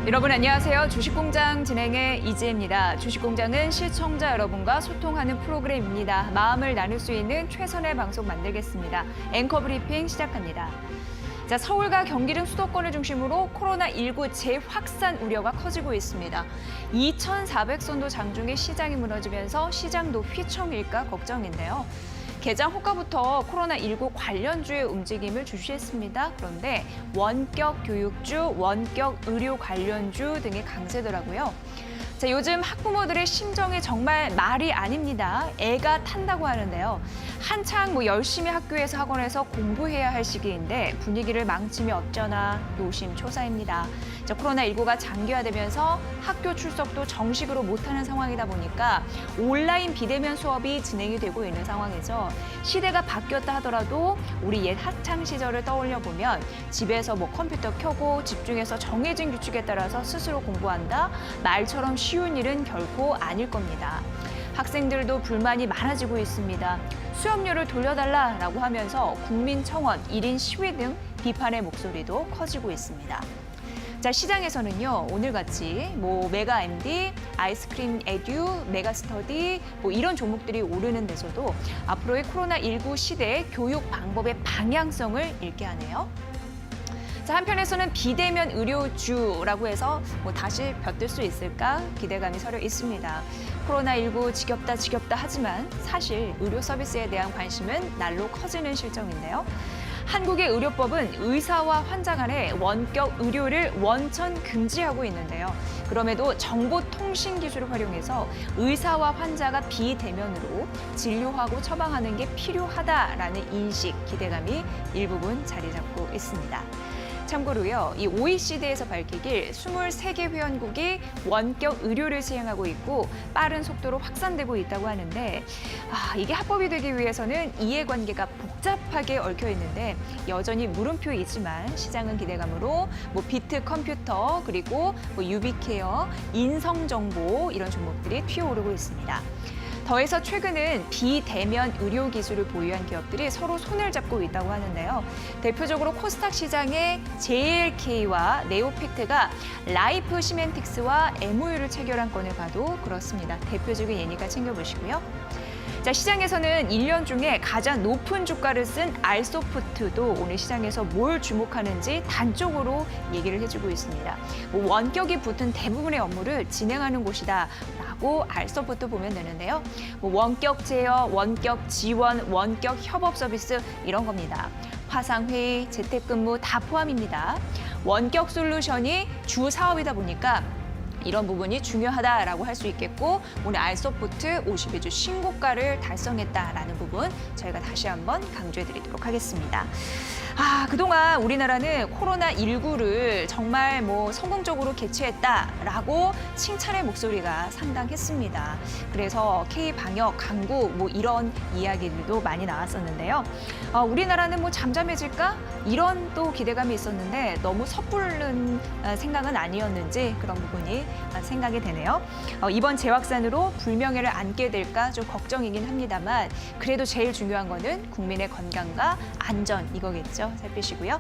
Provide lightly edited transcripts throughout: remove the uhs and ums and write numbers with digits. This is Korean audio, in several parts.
여러분 안녕하세요. 주식공장 진행의 이지혜입니다. 주식공장은 시청자 여러분과 소통하는 프로그램입니다. 마음을 나눌 수 있는 최선의 방송 만들겠습니다. 앵커 브리핑 시작합니다. 자, 서울과 경기 등 수도권을 중심으로 코로나19 재확산 우려가 커지고 있습니다. 2,400선도 장중에 시장이 무너지면서 시장도 휘청일까 걱정인데요. 개장 호가부터 코로나19 관련주의 움직임을 주시했습니다. 그런데 원격 교육주, 원격 의료 관련주 등이 강세더라고요. 자, 요즘 학부모들의 심정이 정말 말이 아닙니다. 애가 탄다고 하는데요. 한창 열심히 학교에서 학원에서 공부해야 할 시기인데 분위기를 망치면 어쩌나 노심초사입니다. 자, 코로나19가 장기화되면서 학교 출석도 정식으로 못하는 상황이다 보니까 온라인 비대면 수업이 진행이 되고 있는 상황이죠. 시대가 바뀌었다 하더라도 우리 옛 학창 시절을 떠올려 보면 집에서 컴퓨터 켜고 집중해서 정해진 규칙에 따라서 스스로 공부한다? 말처럼 쉬운 일은 결코 아닐 겁니다. 학생들도 불만이 많아지고 있습니다. 수업료를 돌려달라라고 하면서 국민청원, 1인 시위 등 비판의 목소리도 커지고 있습니다. 자, 시장에서는요, 오늘같이 메가 MD, 아이스크림 에듀, 메가 스터디 이런 종목들이 오르는 데서도 앞으로의 코로나19 시대의 교육 방법의 방향성을 읽게 하네요. 자, 한편에서는 비대면 의료주라고 해서 다시 벼뜰 수 있을까 기대감이 서려 있습니다. 코로나19 지겹다 하지만 사실 의료 서비스에 대한 관심은 날로 커지는 실정인데요. 한국의 의료법은 의사와 환자 간의 원격 의료를 원천 금지하고 있는데요. 그럼에도 정보통신기술을 활용해서 의사와 환자가 비대면으로 진료하고 처방하는 게 필요하다라는 인식, 기대감이 일부분 자리 잡고 있습니다. 참고로요, 이 OECD에서 밝히길 23개 회원국이 원격 의료를 시행하고 있고 빠른 속도로 확산되고 있다고 하는데 이게 합법이 되기 위해서는 이해관계가 복잡하게 얽혀 있는데 여전히 물음표이지만 시장은 기대감으로 비트 컴퓨터 그리고 유비케어, 인성정보 이런 종목들이 튀어오르고 있습니다. 더해서 최근은 비대면 의료 기술을 보유한 기업들이 서로 손을 잡고 있다고 하는데요. 대표적으로 코스닥 시장의 JLK와 네오팩트가 라이프 시멘틱스와 MOU를 체결한 건을 봐도 그렇습니다. 대표적인 예니까 챙겨보시고요. 자, 시장에서는 1년 중에 가장 높은 주가를 쓴 알소프트도 오늘 시장에서 뭘 주목하는지 단적으로 얘기를 해주고 있습니다. 원격이 붙은 대부분의 업무를 진행하는 곳이다라고 알소프트 보면 되는데요. 원격 제어, 원격 지원, 원격 협업 서비스 이런 겁니다. 화상회의, 재택근무 다 포함입니다. 원격 솔루션이 주 사업이다 보니까 이런 부분이 중요하다라고 할 수 있겠고 오늘 알소프트 52주 신고가를 달성했다라는 부분 저희가 다시 한번 강조해드리도록 하겠습니다. 그동안 우리나라는 코로나19를 정말 성공적으로 개최했다라고 칭찬의 목소리가 상당했습니다. 그래서 K방역, 강국 이런 이야기들도 많이 나왔었는데요. 우리나라는 잠잠해질까? 이런 또 기대감이 있었는데 너무 섣부른 생각은 아니었는지 그런 부분이 생각이 되네요. 이번 재확산으로 불명예를 안게 될까 좀 걱정이긴 합니다만 그래도 제일 중요한 거는 국민의 건강과 안전 이거겠죠. 살피시고요.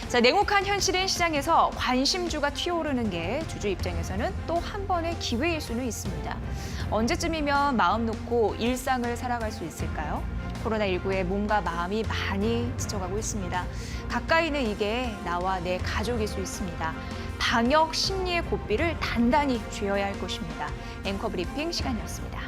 자, 냉혹한 현실인 시장에서 관심주가 튀어오르는 게 주주 입장에서는 또 한 번의 기회일 수는 있습니다. 언제쯤이면 마음 놓고 일상을 살아갈 수 있을까요? 코로나19에 몸과 마음이 많이 지쳐가고 있습니다. 가까이는 이게 나와 내 가족일 수 있습니다. 방역 심리의 고삐를 단단히 쥐어야 할 것입니다. 앵커 브리핑 시간이었습니다.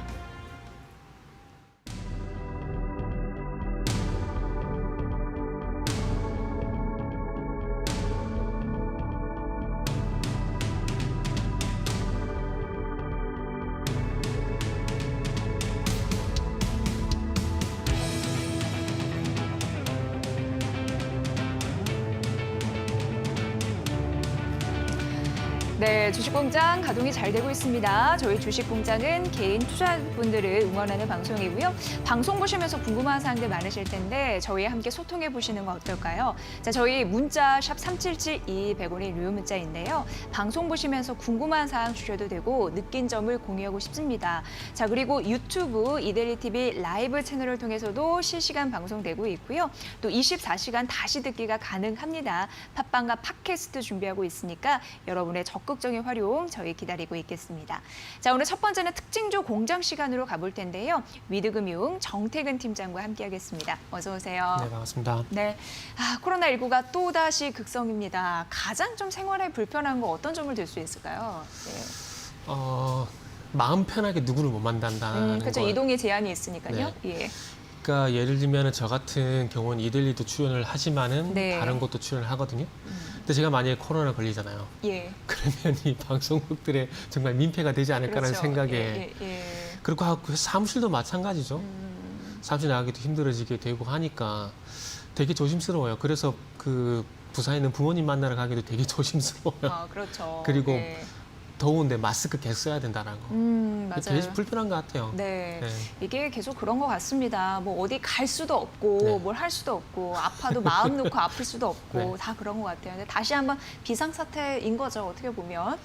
네, 주식공장 가동이 잘 되고 있습니다. 저희 주식공장은 개인 투자분들을 응원하는 방송이고요. 방송 보시면서 궁금한 사항들 많으실 텐데 저희와 함께 소통해 보시는 건 어떨까요? 자, 저희 문자 샵 3772 100원의 유료 문자인데요. 방송 보시면서 궁금한 사항 주셔도 되고 느낀 점을 공유하고 싶습니다. 자, 그리고 유튜브 이데리TV 라이브 채널을 통해서도 실시간 방송되고 있고요. 또 24시간 다시 듣기가 가능합니다. 팟빵과 팟캐스트 준비하고 있으니까 여러분의 적극 적극적인 활용 저희 기다리고 있겠습니다. 자, 오늘 첫 번째는 특징주 공장 시간으로 가볼 텐데요. 위드금융 정태근 팀장과 함께하겠습니다. 어서 오세요. 네, 반갑습니다. 네, 코로나19가 또다시 극성입니다. 가장 좀 생활에 불편한 거 어떤 점을 들 수 있을까요? 네. 마음 편하게 누구를 못 만난다는 그렇죠. 거. 이동에 제한이 있으니까요. 네. 예. 그러니까 예를 들면 저 같은 경우는 이들리도 출연을 하지만은 네. 다른 곳도 출연을 하거든요. 근데 제가 만약에 코로나 걸리잖아요. 예. 그러면 이 방송국들의 정말 민폐가 되지 않을까라는 그렇죠. 생각에 예. 그리고 사무실도 마찬가지죠. 사무실 나가기도 힘들어지게 되고 하니까 되게 조심스러워요. 그래서 그 부산에 있는 부모님 만나러 가기도 되게 조심스러워요. 그렇죠. 그리고 네. 더운데 마스크 계속 써야 된다는 거. 맞아요. 되게 불편한 것 같아요. 네. 네. 이게 계속 그런 것 같습니다. 뭐 어디 갈 수도 없고 네. 뭘 할 수도 없고 아파도 마음 놓고 아플 수도 없고 네. 다 그런 것 같아요. 근데 다시 한번 비상사태인 거죠. 어떻게 보면.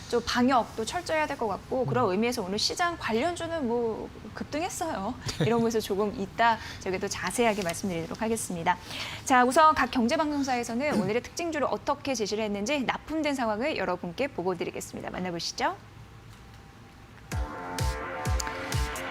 좀 방역도 철저해야 될 것 같고 그런 의미에서 오늘 시장 관련주는 뭐 급등했어요. 이런 거에서 조금 이따 저기도 자세하게 말씀드리도록 하겠습니다. 자, 우선 각 경제방송사에서는 오늘의 특징주를 어떻게 제시를 했는지 납품된 상황을 여러분께 보고드리겠습니다. 만나보시죠.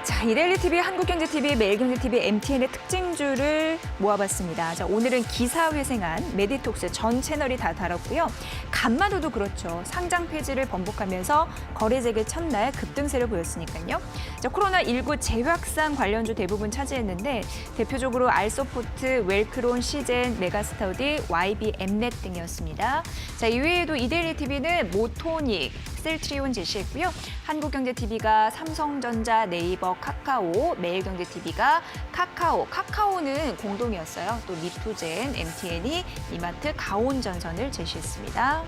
자, 이데일리TV, 한국경제TV, 매일경제TV, MTN의 특징주를 모아봤습니다. 자, 오늘은 기사회생한 메디톡스 전 채널이 다 다뤘고요. 간마도도 그렇죠. 상장 폐지를 번복하면서 거래재개 첫날 급등세를 보였으니까요. 자, 코로나19 재확산 관련주 대부분 차지했는데 대표적으로 알소포트, 웰크론, 시젠, 메가스터디, YB, 엠넷 등이었습니다. 자, 이외에도 이데일리TV는 모토닉, 셀트리온 제시했고요. 한국경제TV가 삼성전자, 네이버, 카카오, 매일경제TV가 카카오는 공동이었어요. 또 리투젠, MTN이 이마트, 가온전선을 제시했습니다.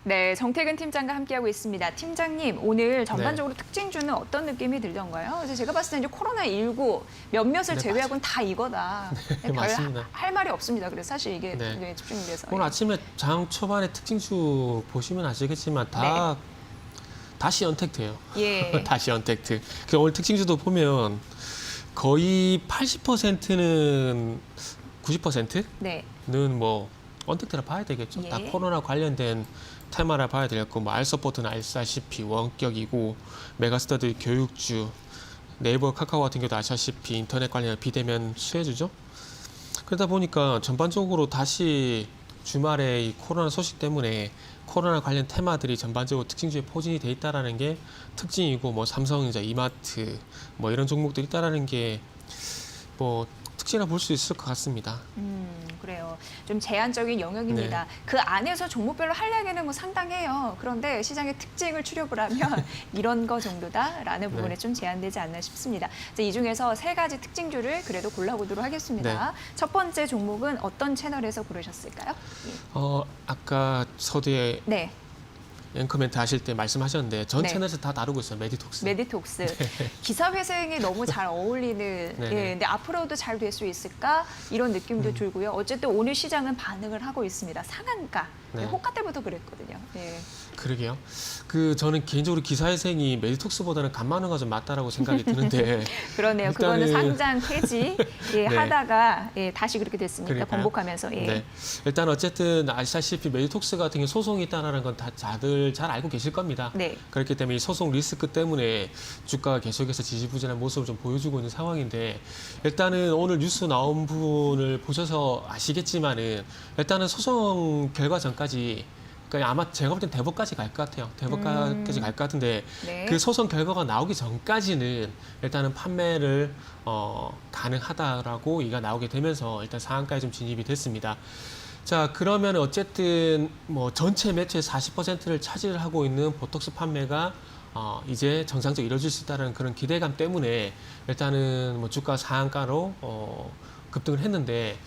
네, 정태근 팀장과 함께하고 있습니다. 팀장님, 오늘 전반적으로 특징주는 어떤 느낌이 들던가요? 그래서 제가 봤을 때 이제 코로나19 몇몇을 네, 제외하고는 다 이거다. 네, 맞습니다. 할 말이 없습니다. 그래서 사실 이게 네. 굉장히 집중이 돼서. 오늘 아침에 장 초반에 특징주 보시면 아시겠지만 다 다시 언택트예요. 예. 다시 언택트. 그 오늘 특징주도 보면 거의 80%는 90%는 네. 뭐 언택트라 봐야 되겠죠. 예. 다 코로나 관련된 테마라 봐야 되겠고 뭐 알서포트는 알다시피 원격이고 메가스터디 교육주, 네이버, 카카오 같은 경우도 아시다시피 인터넷 관련 비대면 수혜주죠. 그러다 보니까 전반적으로 다시 주말에 이 코로나 소식 때문에 코로나 관련 테마들이 전반적으로 특징주에 포진이 돼 있다라는 게 특징이고 뭐 삼성전자, 이마트 뭐 이런 종목들이 있다라는 게 뭐 특징이라 볼 수 있을 것 같습니다. 그래요. 좀 제한적인 영역입니다. 네. 그 안에서 종목별로 한량에는 뭐 상당해요. 그런데 시장의 특징을 추려을 하면 이런 거 정도다라는 부분에 네. 좀 제한되지 않나 싶습니다. 이 중에서 세 가지 특징주를 그래도 골라보도록 하겠습니다. 네. 첫 번째 종목은 어떤 채널에서 고르셨을까요? 아까 서두에 네. 앵커멘트 하실 때 말씀하셨는데 전 네. 채널에서 다 다루고 있어요. 메디톡스. 메디톡스. 기사 회생이 너무 잘 어울리는. 네네. 예, 근데 앞으로도 잘 될 수 있을까 이런 느낌도 들고요. 어쨌든 오늘 시장은 반응을 하고 있습니다. 상한가. 네. 호가 때부터 그랬거든요. 예. 그러게요. 저는 개인적으로 기사회생이 메디톡스보다는 간만화가 좀 맞다라고 생각이 드는데. 그러네요. 그거는 상장 폐지 네. 하다가 다시 그렇게 됐으니까 그러니까요. 번복하면서. 예. 네. 일단 어쨌든 아시다시피 메디톡스 같은 경우 소송이 있다는 건 다들 잘 알고 계실 겁니다. 네. 그렇기 때문에 이 소송 리스크 때문에 주가가 계속해서 지지부진한 모습을 좀 보여주고 있는 상황인데 일단은 오늘 뉴스 나온 부분을 보셔서 아시겠지만은 일단은 소송 결과 전까지 그러니까 아마 제가 볼 땐 대법까지 갈 것 같아요. 대법까지 갈 것 같은데 네. 그 소송 결과가 나오기 전까지는 일단은 판매를 가능하다라고 이가 나오게 되면서 일단 상한가에 좀 진입이 됐습니다. 자, 그러면 어쨌든 뭐 전체 매출의 40%를 차지를 하고 있는 보톡스 판매가 이제 정상적으로 이루어질 수 있다는 그런 기대감 때문에 일단은 뭐 주가 상한가로 급등을 했는데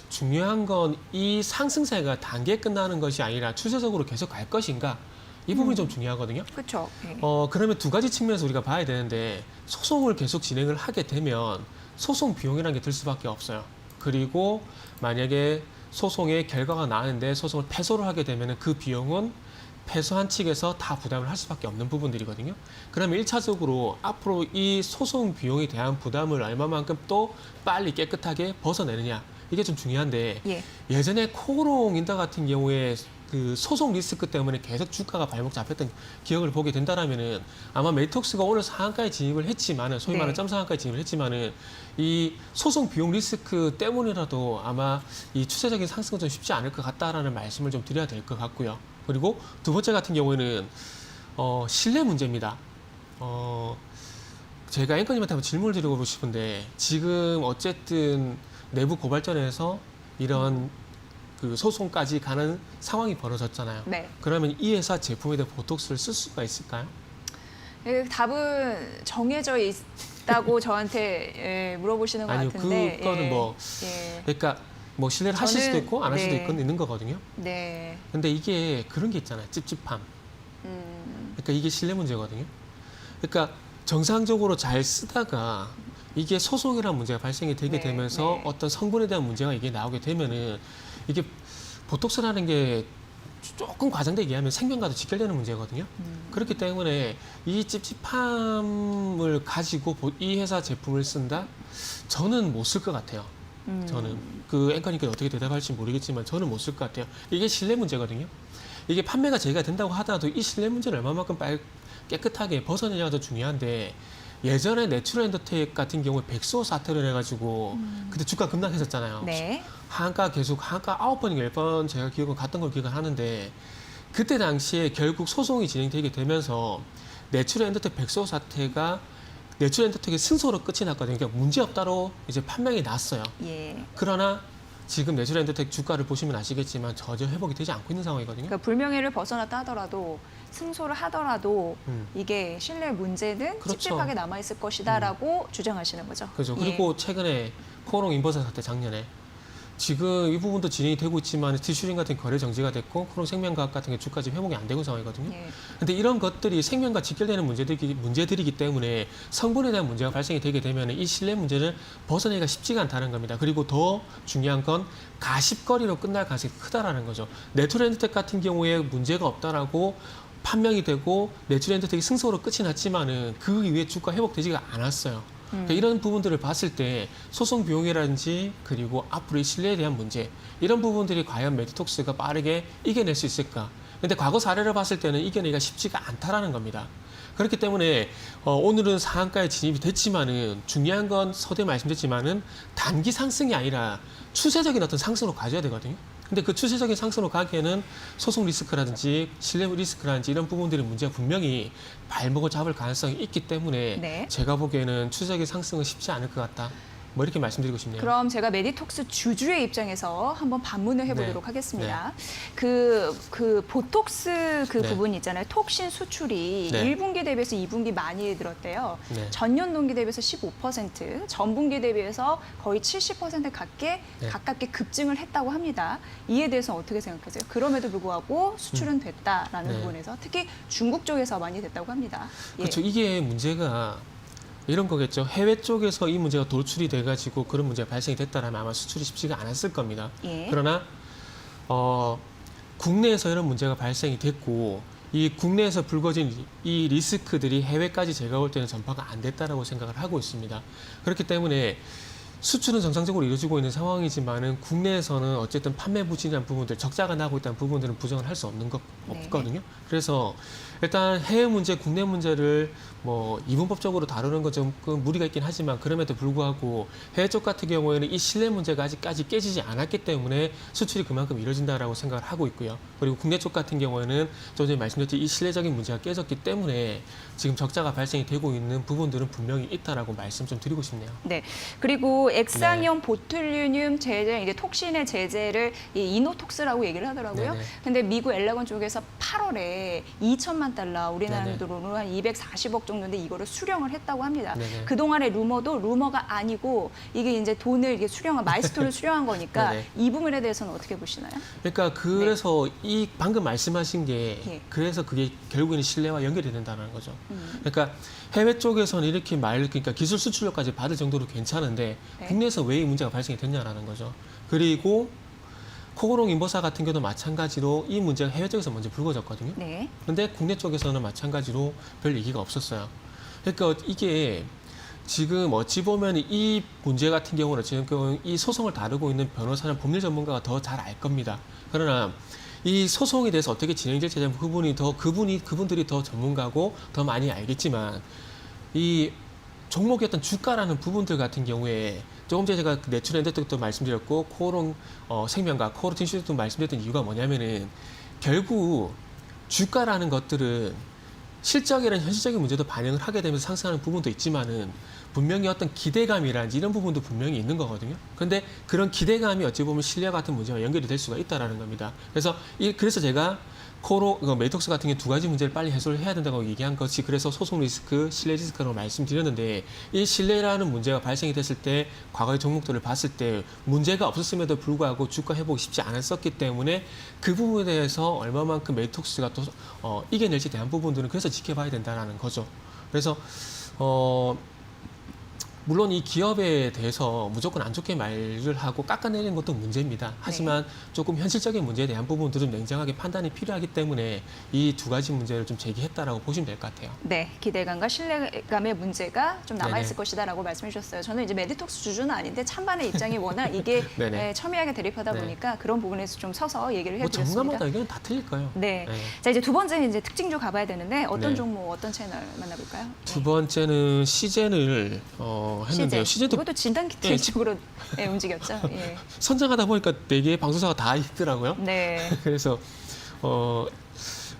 중요한 건 이 상승세가 단계에 끝나는 것이 아니라 추세적으로 계속 갈 것인가 이 부분이 좀 중요하거든요. 그렇죠. 예. 그러면 두 가지 측면에서 우리가 봐야 되는데 소송을 계속 진행을 하게 되면 소송 비용이라는 게 들 수밖에 없어요. 그리고 만약에 소송의 결과가 나는데 소송을 패소를 하게 되면 그 비용은 패소한 측에서 다 부담을 할 수밖에 없는 부분들이거든요. 그러면 1차적으로 앞으로 이 소송 비용에 대한 부담을 얼마만큼 또 빨리 깨끗하게 벗어내느냐. 이게 좀 중요한데 예. 예전에 코오롱 인더 같은 경우에 그 소송 리스크 때문에 계속 주가가 발목 잡혔던 기억을 보게 된다라면은 아마 메디톡스가 오늘 상한가에 진입을 했지만은 소위 말하는 네. 점상한가에 진입을 했지만은 이 소송 비용 리스크 때문이라도 아마 이 추세적인 상승은 좀 쉽지 않을 것 같다라는 말씀을 좀 드려야 될 것 같고요. 그리고 두 번째 같은 경우에는 신뢰 문제입니다. 제가 앵커님한테 한번 질문을 드리고 싶은데 지금 어쨌든 내부 고발전에서 이런 그 소송까지 가는 상황이 벌어졌잖아요. 네. 그러면 이 회사 제품에 대해 보톡스를 쓸 수가 있을까요? 답은 정해져 있다고 저한테 물어보시는 것 아니요, 같은데. 그거는 뭐 예. 그러니까 뭐 신뢰를 하실 수도 저는, 있고 안 할 수도 네. 있는 거거든요. 네. 근데 이게 그런 게 있잖아요. 찝찝함. 그러니까 이게 신뢰 문제거든요. 그러니까 정상적으로 잘 쓰다가 이게 소송이라는 문제가 발생이 되게 네, 되면서 네. 어떤 성분에 대한 문제가 이게 나오게 되면은 이게 보톡스라는 게 조금 과장되게 얘기하면 생명과도 직결되는 문제거든요. 그렇기 때문에 이 찝찝함을 가지고 이 회사 제품을 쓴다? 저는 못 쓸 것 같아요. 저는 그 앵커님께 어떻게 대답할지 모르겠지만 저는 못 쓸 것 같아요. 이게 신뢰 문제거든요. 이게 판매가 제가 된다고 하더라도 이 신뢰 문제를 얼마만큼 깨끗하게 벗어내냐가 더 중요한데 예전에 내추럴엔더텍 같은 경우에 백수호 사태를 해가지고 그때 주가 급락했었잖아요. 네. 한가 9번인가 10번 제가 기억은 갔던 걸 기억을 하는데 그때 당시에 결국 소송이 진행되게 되면서 내추럴엔더텍 백수호 사태가 내추럴엔더텍의 승소로 끝이 났거든요. 그러니까 문제없다로 이제 판명이 났어요. 예. 그러나 지금 내추럴엔더텍 주가를 보시면 아시겠지만 전혀 회복이 되지 않고 있는 상황이거든요. 그러니까 불명예를 벗어났다 하더라도 승소를 하더라도 이게 신뢰 문제는 그렇죠. 찝찝하게 남아있을 것이다라고 주장하시는 거죠. 그렇죠. 예. 그리고 최근에 코오롱 인버사 사태 작년에 지금 이 부분도 진행이 되고 있지만 티슈린 같은 거래 정지가 됐고 코오롱 생명과학 같은 게 주가 지금 회복이 안 되고 상황이거든요. 예. 근데 이런 것들이 생명과 직결되는 문제들이기 때문에 성분에 대한 문제가 발생이 되게 되면 이 신뢰 문제를 벗어내기가 쉽지가 않다는 겁니다. 그리고 더 중요한 건 가십거리로 끝날 가능성이 크다라는 거죠. 내추럴엔더텍 같은 경우에 문제가 없다라고 판명이 되고 내추럴엔더텍이 승소로 끝이 났지만은 그 이후에 주가 회복되지가 않았어요. 그러니까 이런 부분들을 봤을 때 소송 비용이라든지 그리고 앞으로의 신뢰에 대한 문제 이런 부분들이 과연 메디톡스가 빠르게 이겨낼 수 있을까? 근데 과거 사례를 봤을 때는 이겨내기가 쉽지가 않다라는 겁니다. 그렇기 때문에 오늘은 상한가에 진입이 됐지만은 중요한 건 서두에 말씀드렸지만은 단기 상승이 아니라 추세적인 어떤 상승으로 가져야 되거든요. 근데 그 추세적인 상승으로 가기에는 소송 리스크라든지 신뢰 리스크라든지 이런 부분들의 문제가 분명히 발목을 잡을 가능성이 있기 때문에 네. 제가 보기에는 추세적인 상승은 쉽지 않을 것 같다. 뭐 이렇게 말씀드리고 싶네요. 그럼 제가 메디톡스 주주의 입장에서 한번 반문을 해보도록 네. 하겠습니다. 그 보톡스 그 네. 부분 있잖아요. 톡신 수출이 네. 1분기 대비해서 2분기 많이 늘었대요. 네. 전년 동기 대비해서 15%, 전분기 대비해서 거의 70% 네. 가깝게 급증을 했다고 합니다. 이에 대해서 어떻게 생각하세요? 그럼에도 불구하고 수출은 됐다라는 네. 부분에서 특히 중국 쪽에서 많이 됐다고 합니다. 예. 그렇죠. 이게 문제가 이런 거겠죠. 해외 쪽에서 이 문제가 돌출이 돼가지고 그런 문제가 발생이 됐다라면 아마 수출이 쉽지가 않았을 겁니다. 예. 그러나 국내에서 이런 문제가 발생이 됐고 이 국내에서 불거진 이 리스크들이 해외까지 제가 볼 때는 전파가 안 됐다라고 생각을 하고 있습니다. 그렇기 때문에 수출은 정상적으로 이루어지고 있는 상황이지만은 국내에서는 어쨌든 판매 부진이라는 부분들, 적자가 나고 있다는 부분들은 부정을 할 수 없거든요. 그래서 일단 해외 문제, 국내 문제를 뭐 이분법적으로 다루는 건 좀 무리가 있긴 하지만 그럼에도 불구하고 해외 쪽 같은 경우에는 이 신뢰 문제가 아직까지 깨지지 않았기 때문에 수출이 그만큼 이루어진다라고 생각을 하고 있고요. 그리고 국내 쪽 같은 경우에는 좀 전에 말씀드렸듯이 이 신뢰적인 문제가 깨졌기 때문에 지금 적자가 발생이 되고 있는 부분들은 분명히 있다라고 말씀 좀 드리고 싶네요. 네. 그리고 액상형 네. 보툴리늄 제제, 이제 톡신의 제제를 이 이노톡스라고 얘기를 하더라고요. 네네. 근데 미국 엘레건 쪽에서 8월에 2천만 달러, 우리나라 네네. 돈으로 한 240억 정도인데 이거를 수령을 했다고 합니다. 네네. 그동안의 루머도 루머가 아니고 이게 이제 돈을 이게 수령한 마이스톤을 수령한 거니까 네네. 이 부분에 대해서는 어떻게 보시나요? 그러니까 그래서 이 방금 말씀하신 게 예. 그래서 그게 결국에는 신뢰와 연결이 된다는 거죠. 그러니까 해외 쪽에서는 이렇게 그러니까 기술 수출료까지 받을 정도로 괜찮은데 네. 국내에서 왜 이 문제가 발생이 됐냐라는 거죠. 그리고 코오롱 인버사 같은 경우도 마찬가지로 이 문제가 해외 쪽에서 먼저 불거졌거든요. 네. 근데 국내 쪽에서는 마찬가지로 별 얘기가 없었어요. 그러니까 이게 지금 어찌 보면 이 문제 같은 경우는 지금 이 소송을 다루고 있는 변호사는 법률 전문가가 더 잘 알 겁니다. 그러나 이 소송에 대해서 어떻게 진행될지에 대한 그분들이 더 전문가고 더 많이 알겠지만 이 종목의 어떤 주가라는 부분들 같은 경우에 조금 전에 제가 내추럴엔드 때도 말씀드렸고 코오롱 생명과 코오롱 틴슈도 말씀드렸던 이유가 뭐냐면은 결국 주가라는 것들은 실적이라는 현실적인 문제도 반영을 하게 되면서 상승하는 부분도 있지만은 분명히 어떤 기대감이라든지 이런 부분도 분명히 있는 거거든요. 그런데 그런 기대감이 어찌 보면 신뢰 같은 문제와 연결이 될 수가 있다라는 겁니다. 그래서 제가 메이톡스 같은 경우 두 가지 문제를 빨리 해소를 해야 된다고 얘기한 것이 그래서 소송 리스크, 신뢰 리스크라고 말씀드렸는데 이 신뢰라는 문제가 발생이 됐을 때 과거의 종목들을 봤을 때 문제가 없었음에도 불구하고 주가 회복이 쉽지 않았었기 때문에 그 부분에 대해서 얼마만큼 메이톡스가 또 이겨낼지 대한 부분들은 그래서 지켜봐야 된다는 거죠. 그래서 물론 이 기업에 대해서 무조건 안 좋게 말을 하고 깎아내리는 것도 문제입니다. 하지만 조금 현실적인 문제에 대한 부분들은 냉정하게 판단이 필요하기 때문에 이 두 가지 문제를 좀 제기했다라고 보시면 될 것 같아요. 네, 기대감과 신뢰감의 문제가 좀 남아있을 네네. 것이다라고 말씀해 주셨어요. 저는 이제 메디톡스 주주는 아닌데 찬반의 입장이 워낙 이게 네네. 첨예하게 대립하다 네. 보니까 그런 부분에서 좀 서서 얘기를 뭐 해드렸습니다. 전문가마다 의견은 다 틀릴 거예요. 네. 네. 자, 이제 두 번째는 이제 특징주 가봐야 되는데 어떤 네. 종목, 어떤 채널 만나볼까요? 두 번째는 시젠을 했는데요. 시젠도 이것도 진단키트 네. 쪽으로 움직였죠. 예. 선정하다 보니까 4개의 방송사가 다 있더라고요. 네. 그래서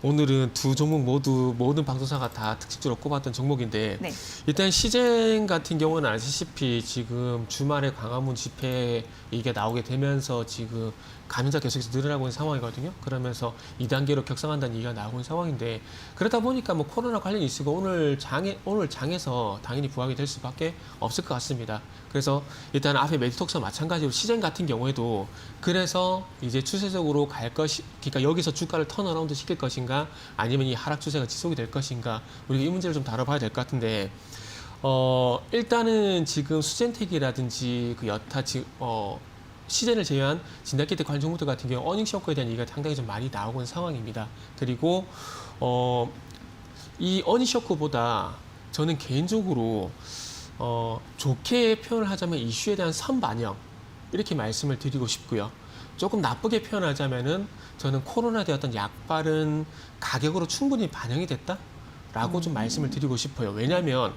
오늘은 두 종목 모두 모든 방송사가 다 특징적으로 꼽았던 종목인데 네. 일단 시젠 같은 경우는 아시다시피 지금 주말에 광화문 집회 이게 나오게 되면서 지금 감염자 계속해서 늘어나고 있는 상황이거든요. 그러면서 2단계로 격상한다는 얘기가 나오고 있는 상황인데 그러다 보니까 뭐 코로나 관련 이슈가 오늘 장에서 당연히 부각이 될 수밖에 없을 것 같습니다. 그래서 일단 앞에 메디톡스와 마찬가지로 시젠 같은 경우에도 그래서 이제 추세적으로 그러니까 여기서 주가를 턴어라운드 시킬 것인가 아니면 이 하락 추세가 지속이 될 것인가 우리가 이 문제를 좀 다뤄봐야 될 것 같은데 일단은 지금 수젠텍이라든지 그 여타 시젠을 제외한 진단키트 관련 종목들 같은 경우 어닝 쇼크에 대한 얘기가 상당히 좀 많이 나오고 있는 상황입니다. 그리고 이 어닝 쇼크보다 저는 개인적으로 좋게 표현을 하자면 이슈에 대한 선반영 이렇게 말씀을 드리고 싶고요. 조금 나쁘게 표현하자면은 저는 코로나에 대한 어떤 약발은 가격으로 충분히 반영이 됐다라고 좀 말씀을 드리고 싶어요. 왜냐하면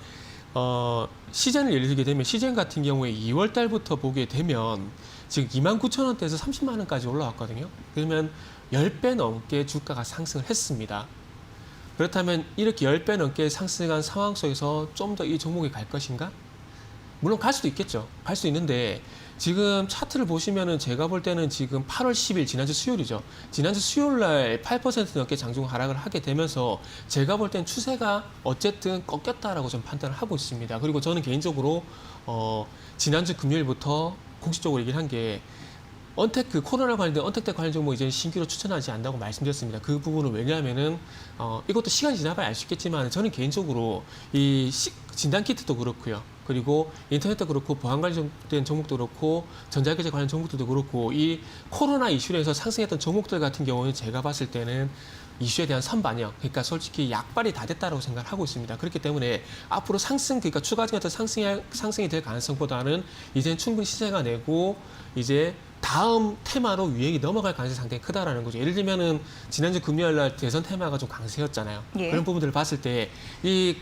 시젠을 예를 들게 되면 시젠 같은 경우에 2월 달부터 보게 되면 지금 29,000원대에서 30만 원까지 올라왔거든요. 그러면 10배 넘게 주가가 상승을 했습니다. 그렇다면 이렇게 10배 넘게 상승한 상황 속에서 좀 더 이 종목이 갈 것인가? 물론 갈 수도 있겠죠. 갈 수 있는데 지금 차트를 보시면은 제가 볼 때는 지금 8월 10일 지난주 수요일이죠. 지난주 수요일 날 8% 넘게 장중 하락을 하게 되면서 제가 볼 때는 추세가 어쨌든 꺾였다라고 좀 판단을 하고 있습니다. 그리고 저는 개인적으로 지난주 금요일부터 공식적으로 얘기를 한 게 언택트 코로나 관련된 언택트 관련 종목 이제 신규로 추천하지 않는다고 말씀드렸습니다. 그 부분은 왜냐하면은 이것도 시간이 지나봐야 알 수 있겠지만 저는 개인적으로 이 진단키트도 그렇고요. 그리고 인터넷도 그렇고 보안 관련된 종목도 그렇고 전자기기 관련 종목들도 그렇고 이 코로나 이슈로 해서 상승했던 종목들 같은 경우는 제가 봤을 때는 이슈에 대한 선반영, 그러니까 솔직히 약발이 다 됐다고 생각을 하고 있습니다. 그렇기 때문에 앞으로 그러니까 추가적인 어떤 상승이 될 가능성보다는 이제는 충분히 시세가 내고 이제 다음 테마로 유행이 넘어갈 가능성이 상당히 크다라는 거죠. 예를 들면은 지난주 금요일 날 대선 테마가 좀 강세였잖아요. 예. 그런 부분들을 봤을 때 이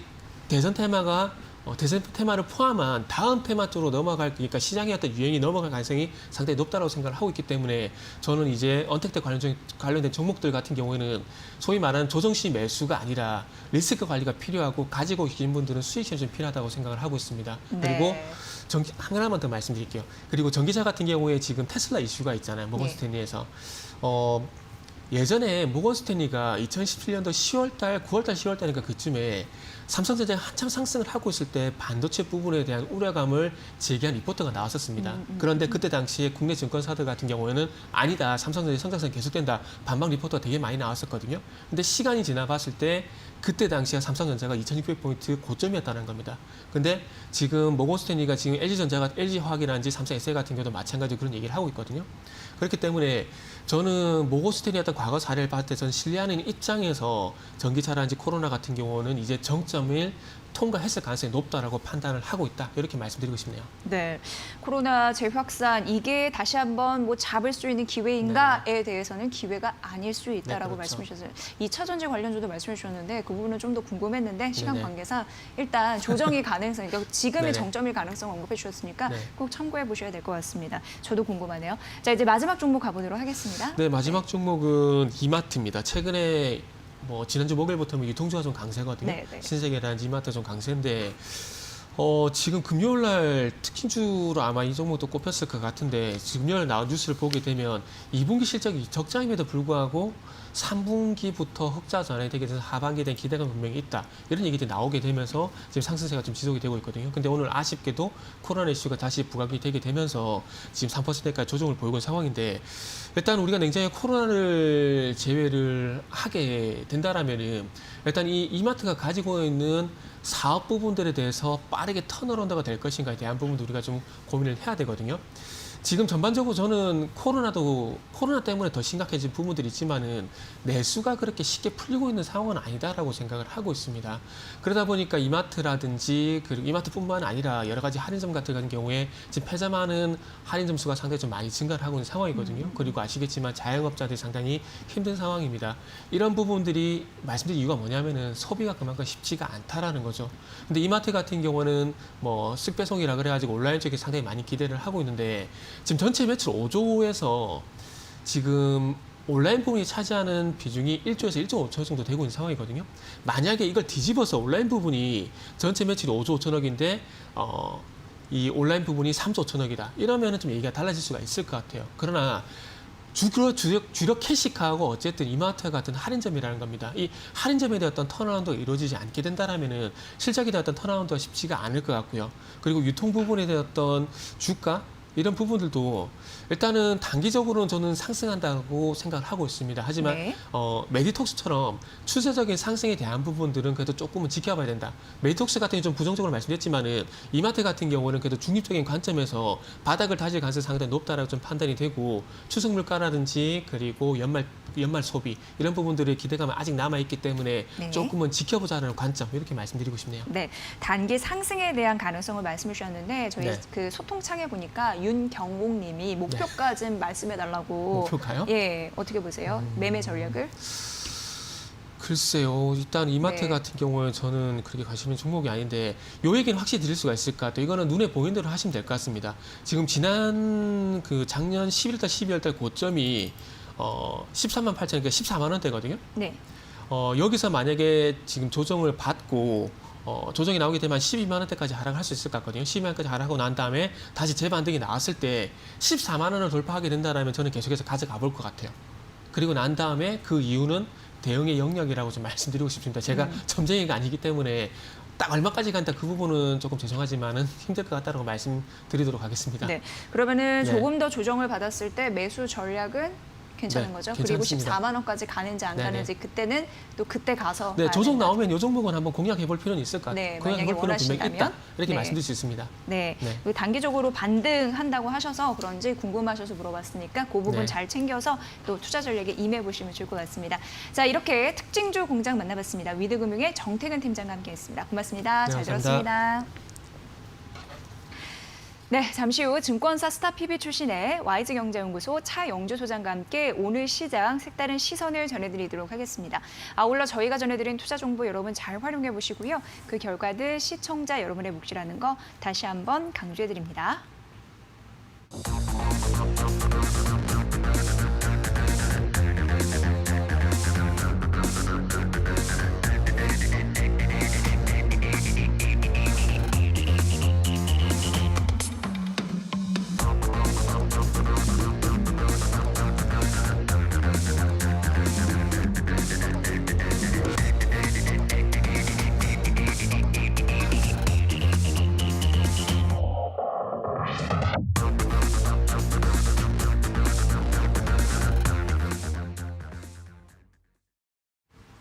대선 테마를 포함한 다음 테마 쪽으로 그러니까 시장의 어떤 유행이 넘어갈 가능성이 상당히 높다고 생각을 하고 있기 때문에 저는 이제 언택트 관련된 종목들 같은 경우에는 소위 말하는 조정시 매수가 아니라 리스크 관리가 필요하고 가지고 계신 분들은 수익 실현이 좀 필요하다고 생각을 하고 있습니다. 그리고 네. 하나만 더 말씀드릴게요. 그리고 전기차 같은 경우에 지금 테슬라 이슈가 있잖아요. 모건 스탠리에서. 예전에 모건 스탠리가 2017년도 10월달, 9월달, 10월달이니까 그쯤에 삼성전자가 한참 상승을 하고 있을 때 반도체 부분에 대한 우려감을 제기한 리포트가 나왔었습니다. 그런데 그때 당시에 국내 증권사들 같은 경우에는 아니다. 삼성전자 성장성이 계속된다. 반박 리포트가 되게 많이 나왔었거든요. 근데 시간이 지나봤을 때 그때 당시에 삼성전자가 2600포인트 고점이었다는 겁니다. 근데 지금 모건 스탠리가 지금 LG화학이라든지 삼성 SL 같은 경우도 마찬가지로 그런 얘기를 하고 있거든요. 그렇기 때문에 저는 모건 스탠리 어떤 과거 사례를 봤을 때 저는 신뢰하는 입장에서 전기차라든지 코로나 같은 경우는 이제 정점을 통과했을 가능성이 높다라고 판단을 하고 있다. 이렇게 말씀드리고 싶네요. 네, 코로나 재확산 이게 다시 한번 뭐 잡을 수 있는 기회인가에 대해서는 기회가 아닐 수 있다라고 네, 그렇죠. 말씀해 주셨어요. 2차 전지 관련주도 말씀해 주셨는데 그 부분은 좀 더 궁금했는데 시간 네네. 관계상 일단 조정이 가능성, 그러니까 지금의 네네. 정점일 가능성 언급해 주셨으니까 네. 꼭 참고해 보셔야 될 것 같습니다. 저도 궁금하네요. 자, 이제 마지막 종목 가보도록 하겠습니다. 네, 마지막 종목은 이마트입니다. 최근에 뭐 지난주 목요일부터 유통주가 좀 강세거든요. 네, 네. 신세계라든지 이마트 좀 강세인데 지금 금요일 날 특징주로 아마 이 종목도 꼽혔을 것 같은데 지금 금요일 나온 뉴스를 보게 되면 2분기 실적이 적자임에도 불구하고 3분기부터 흑자 전환되게 돼서 하반기에 대한 기대감 분명히 있다. 이런 얘기들이 나오게 되면서 지금 상승세가 좀 지속이 되고 있거든요. 근데 오늘 아쉽게도 코로나 이슈가 다시 부각이 되게 되면서 지금 3%까지 조정을 보이고 있는 상황인데 일단 우리가 냉장에 코로나를 제외를 하게 된다라면은 일단 이 이마트가 가지고 있는 사업 부분들에 대해서 빠르게 턴어라운드가 될 것인가에 대한 부분도 우리가 좀 고민을 해야 되거든요. 지금 전반적으로 저는 코로나 때문에 더 심각해진 부분들이 있지만은 내수가 그렇게 쉽게 풀리고 있는 상황은 아니다라고 생각을 하고 있습니다. 그러다 보니까 이마트라든지 그리고 이마트뿐만 아니라 여러 가지 할인점 같은 경우에 지금 폐점하는 할인점 수가 상당히 좀 많이 증가를 하고 있는 상황이거든요. 그리고 아시겠지만 자영업자들이 상당히 힘든 상황입니다. 이런 부분들이 말씀드린 이유가 뭐냐면은 소비가 그만큼 쉽지가 않다라는 거죠. 근데 이마트 같은 경우는 뭐 쓱배송이라 그래가지고 온라인 쪽에 상당히 많이 기대를 하고 있는데 지금 전체 매출 5조에서 지금 온라인 부분이 차지하는 비중이 1조에서 1.5조 정도 되고 있는 상황이거든요. 만약에 이걸 뒤집어서 온라인 부분이 전체 매출이 5조 5천억인데 이 온라인 부분이 3조 5천억이다. 이러면은 좀 얘기가 달라질 수가 있을 것 같아요. 그러나 주력 캐시카하고 어쨌든 이마트 같은 할인점이라는 겁니다. 이 할인점에 대한 어떤 턴어라운드가 이루어지지 않게 된다라면은 실적에 대한 어떤 턴어라운드가 쉽지가 않을 것 같고요. 그리고 유통 부분에 대한 어떤 주가 이런 부분들도 일단은 단기적으로는 저는 상승한다고 생각을 하고 있습니다. 하지만 네. 메디톡스처럼 추세적인 상승에 대한 부분들은 그래도 조금은 지켜봐야 된다. 메디톡스 같은 경우 좀 부정적으로 말씀드렸지만은 이마트 같은 경우는 그래도 중립적인 관점에서 바닥을 다질 가능성이 상당히 높다라고 좀 판단이 되고 추석 물가라든지 그리고 연말 소비 이런 부분들의 기대감은 아직 남아 있기 때문에 네. 조금은 지켜보자는 관점 이렇게 말씀드리고 싶네요. 네, 단기 상승에 대한 가능성을 말씀해 주셨는데 저희 네. 그 소통창에 보니까 윤경옥님이 목표가 좀 말씀해 달라고. 목표가요? 예, 어떻게 보세요? 매매 전략을? 글쎄요. 일단 이마트 네. 같은 경우는 저는 그렇게 관심 있는 종목이 아닌데 요 얘기는 확실히 드릴 수가 있을 것 같아요. 이거는 눈에 보이는 대로 하시면 될 것 같습니다. 지금 지난 그 작년 11달, 12월달 고점이 13만 8천, 그러니까 14만 원대거든요. 네. 여기서 만약에 지금 조정을 받고 조정이 나오게 되면 12만 원대까지 하락할 수 있을 것 같거든요. 12만 원까지 하락하고 난 다음에 다시 재반등이 나왔을 때 14만 원을 돌파하게 된다면 저는 계속해서 가져가 볼 것 같아요. 그리고 난 다음에 그 이유는 대응의 영역이라고 좀 말씀드리고 싶습니다. 제가 점쟁이가 아니기 때문에 딱 얼마까지 간다 그 부분은 조금 죄송하지만은 힘들 것 같다고 말씀드리도록 하겠습니다. 네. 그러면은 네. 조금 더 조정을 받았을 때 매수 전략은 괜찮은 네, 거죠? 괜찮습니다. 그리고 14만 원까지 가는지 안 네네. 가는지 그때는 또 그때 가서 네, 봐야 조정 된다. 나오면 이 종목은 한번 공략해 볼 필요는 있을 것 같아요. 네, 공략해 볼 만약에 필요는 분명히 있다. 원하신다면. 이렇게 네. 말씀드릴 수 있습니다. 네. 네. 그리고 단기적으로 반등한다고 하셔서 그런지 궁금하셔서 물어봤으니까 그 부분 네. 잘 챙겨서 또 투자 전략에 임해 보시면 좋을 것 같습니다. 자, 이렇게 특징주 공장 만나봤습니다. 위드금융의 정태근 팀장과 함께했습니다. 고맙습니다. 네, 잘 감사합니다. 들었습니다. 네, 잠시 후 증권사 스타PB 출신의 YG경제연구소 차영주 소장과 함께 오늘 시장 색다른 시선을 전해드리도록 하겠습니다. 아울러 저희가 전해드린 투자 정보 여러분 잘 활용해 보시고요. 그 결과들 시청자 여러분의 몫이라는 거 다시 한번 강조해드립니다.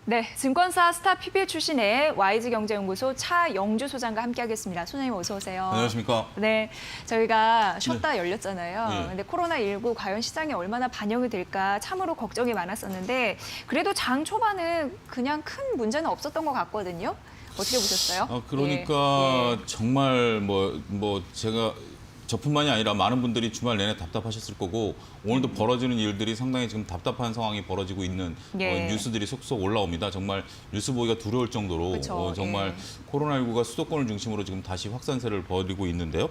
네, 증권사 스타PB 출신의 YG경제연구소 차영주 소장과 함께하겠습니다. 소장님 어서 오세요. 안녕하십니까. 네, 저희가 쉬었다 열렸잖아요. 네. 근데 코로나19 과연 시장에 얼마나 반영이 될까 참으로 걱정이 많았었는데 그래도 장 초반은 그냥 큰 문제는 없었던 것 같거든요. 어떻게 보셨어요? 그러니까 예. 정말 제가 저뿐만이 아니라 많은 분들이 주말 내내 답답하셨을 거고 오늘도 벌어지는 일들이 상당히 지금 답답한 상황이 벌어지고 있는 예. 뉴스들이 속속 올라옵니다. 정말 뉴스 보기가 두려울 정도로 그쵸, 정말 예. 코로나19가 수도권을 중심으로 지금 다시 확산세를 벌이고 있는데요.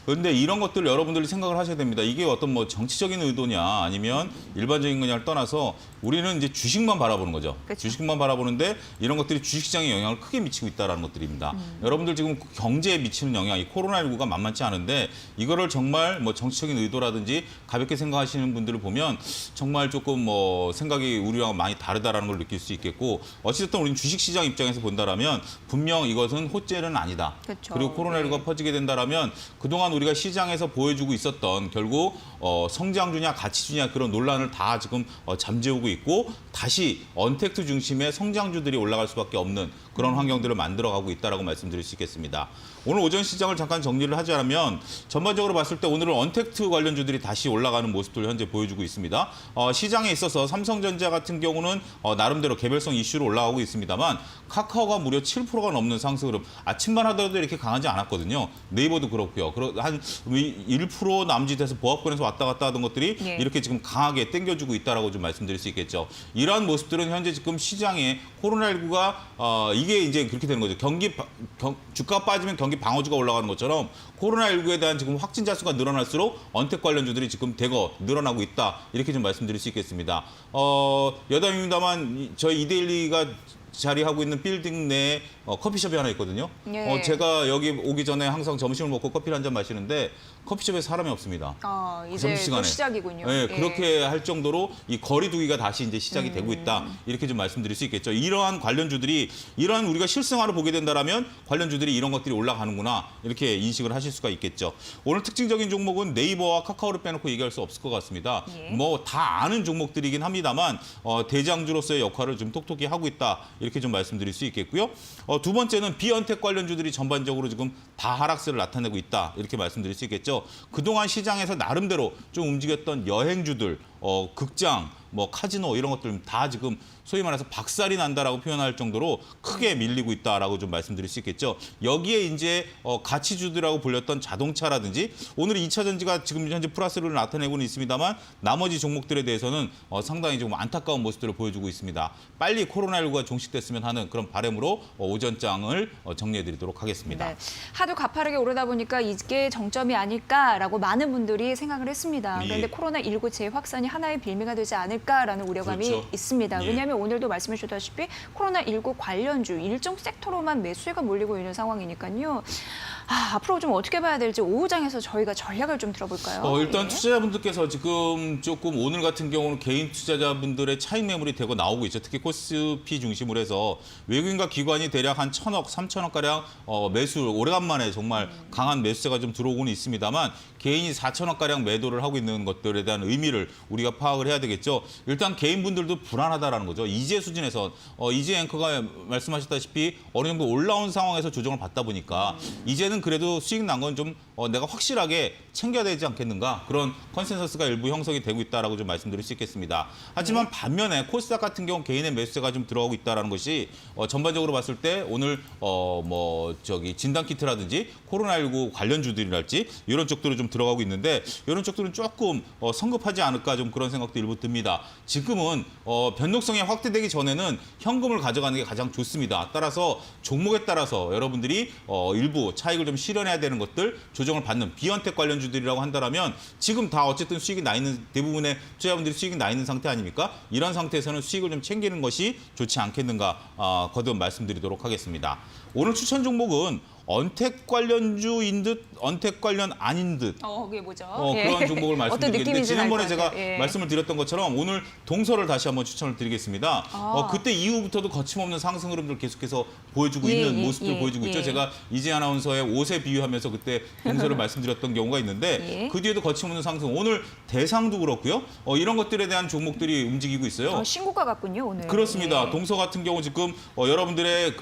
그런데 이런 것들 여러분들이 생각을 하셔야 됩니다. 이게 어떤 정치적인 의도냐 아니면 일반적인 거냐를 떠나서 우리는 이제 주식만 바라보는 거죠. 그쵸. 주식만 바라보는데 이런 것들이 주식시장에 영향을 크게 미치고 있다는 것들입니다. 여러분들 지금 경제에 미치는 영향, 이 코로나19가 만만치 않은데 이거를 정말 정치적인 의도라든지 가볍게 생각하시는 분들을 보면 정말 조금 생각이 우리랑 많이 다르다라는 걸 느낄 수 있겠고 어찌됐든 우리는 주식시장 입장에서 본다라면 분명 이것은 호재는 아니다. 그쵸. 그리고 코로나19가 네. 퍼지게 된다라면 그동안 우리가 시장에서 보여주고 있었던 결국 성장주냐 가치주냐 그런 논란을 다 지금 잠재우고 있고 다시 언택트 중심의 성장주들이 올라갈 수밖에 없는 그런 환경들을 만들어가고 있다라고 말씀드릴 수 있겠습니다. 오늘 오전 시장을 잠깐 정리를 하자면 전반적으로 봤을 때 오늘은 언택트 관련주들이 다시 올라가는 모습들을 현재 보여주고 있습니다. 시장에 있어서 삼성전자 같은 경우는 나름대로 개별성 이슈로 올라가고 있습니다만 카카오가 무려 7%가 넘는 상승 흐름. 아침만 하더라도 이렇게 강하지 않았거든요. 네이버도 그렇고요. 한 1% 남짓해서 보합권에서 왔다 갔다 하던 것들이 예. 이렇게 지금 강하게 땡겨주고 있다라고 좀 말씀드릴 수 있겠죠. 이러한 모습들은 현재 지금 시장에 코로나19가 이게 이제 그렇게 되는 거죠. 주가 빠지면 경기 방어주가 올라가는 것처럼 코로나19에 대한 지금 확진자 수가 늘어날수록 언택 관련주들이 지금 대거 늘어나고 있다. 이렇게 좀 말씀드릴 수 있겠습니다. 여담입니다만 저희 이데일리가 자리하고 있는 빌딩 내에 커피숍이 하나 있거든요. 예. 제가 여기 오기 전에 항상 점심을 먹고 커피를 한 잔 마시는데 커피숍에 사람이 없습니다. 이제 점심시간에. 곧 시작이군요. 네, 예. 그렇게 할 정도로 이 거리 두기가 다시 이제 시작이 되고 있다. 이렇게 좀 말씀드릴 수 있겠죠. 이러한 관련주들이 이러한 우리가 실생활을 보게 된다라면 관련주들이 이런 것들이 올라가는구나. 이렇게 인식을 하실 수가 있겠죠. 오늘 특징적인 종목은 네이버와 카카오를 빼놓고 얘기할 수 없을 것 같습니다. 예. 다 아는 종목들이긴 합니다만 대장주로서의 역할을 좀 톡톡히 하고 있다. 이렇게 좀 말씀드릴 수 있겠고요. 두 번째는 비언택 관련주들이 전반적으로 지금 다 하락세를 나타내고 있다. 이렇게 말씀드릴 수 있겠죠. 그동안 시장에서 나름대로 좀 움직였던 여행주들, 극장, 카지노 이런 것들 다 지금 소위 말해서 박살이 난다라고 표현할 정도로 크게 밀리고 있다라고 좀 말씀드릴 수 있겠죠. 여기에 이제 가치주들하고 불렸던 자동차라든지 오늘 2차 전지가 지금 현재 플러스를 나타내고는 있습니다만 나머지 종목들에 대해서는 상당히 좀 안타까운 모습들을 보여주고 있습니다. 빨리 코로나19가 종식됐으면 하는 그런 바람으로 오전장을 정리해드리도록 하겠습니다. 네. 하도 가파르게 오르다 보니까 이게 정점이 아닐까라고 많은 분들이 생각을 했습니다. 예. 그런데 코로나19 재확산이 하나의 빌미가 되지 않을까라는 우려감이 그렇죠. 있습니다. 예. 왜냐하면 오늘도 말씀해 주셨다시피 코로나19 관련주 일정 섹터로만 매수가 몰리고 있는 상황이니까요. 앞으로 좀 어떻게 봐야 될지 오후장에서 저희가 전략을 좀 들어볼까요? 일단 예. 투자자분들께서 지금 조금 오늘 같은 경우는 개인 투자자분들의 차익 매물이 되고 나오고 있죠. 특히 코스피 중심으로 해서 외국인과 기관이 대략 한 1,000억, 3,000억가량 매수, 오래간만에 정말 강한 매수세가 좀 들어오고는 있습니다만 개인이 4,000억가량 매도를 하고 있는 것들에 대한 의미를 우리가 파악을 해야 되겠죠. 일단 개인분들도 불안하다라는 거죠. 이제 수준에서 이제 앵커가 말씀하셨다시피 어느 정도 올라온 상황에서 조정을 받다 보니까 이제는 그래도 수익 난 건 좀 내가 확실하게 챙겨야 되지 않겠는가 그런 컨센서스가 일부 형성이 되고 있다라고 좀 말씀드릴 수 있겠습니다. 하지만 반면에 코스닥 같은 경우 개인의 매수세가 좀 들어가고 있다라는 것이 전반적으로 봤을 때 오늘 진단키트라든지 코로나19 관련주들이랄지 이런 쪽들이 좀 들어가고 있는데 이런 쪽들은 조금 성급하지 않을까 좀 그런 생각도 일부 듭니다. 지금은 변동성이 확대되기 전에는 현금을 가져가는 게 가장 좋습니다. 따라서 종목에 따라서 여러분들이 일부 차익을 좀 실현해야 되는 것들 조정을 받는 비언택 관련주들이라고 한다면 지금 다 어쨌든 수익이 나 있는 대부분의 투자자분들이 수익이 나 있는 상태 아닙니까? 이런 상태에서는 수익을 좀 챙기는 것이 좋지 않겠는가 거듭 말씀드리도록 하겠습니다. 오늘 추천 종목은 언택 관련주인 듯 언택 관련 아닌 듯 그게 뭐죠? 그런 종목을 말씀드리겠는데 지난번에 제가 예. 말씀을 드렸던 것처럼 오늘 동서를 다시 한번 추천을 드리겠습니다. 그때 이후부터도 거침없는 상승 흐름을 계속해서 보여주고 있는 모습을 보여주고 있죠. 제가 이재 아나운서의 옷에 비유하면서 그때 동서를 말씀드렸던 경우가 있는데 예. 그 뒤에도 거침없는 상승. 오늘 대상도 그렇고요. 이런 것들에 대한 종목들이 움직이고 있어요. 신고가 같군요, 오늘. 그렇습니다. 예. 동서 같은 경우 지금 여러분들의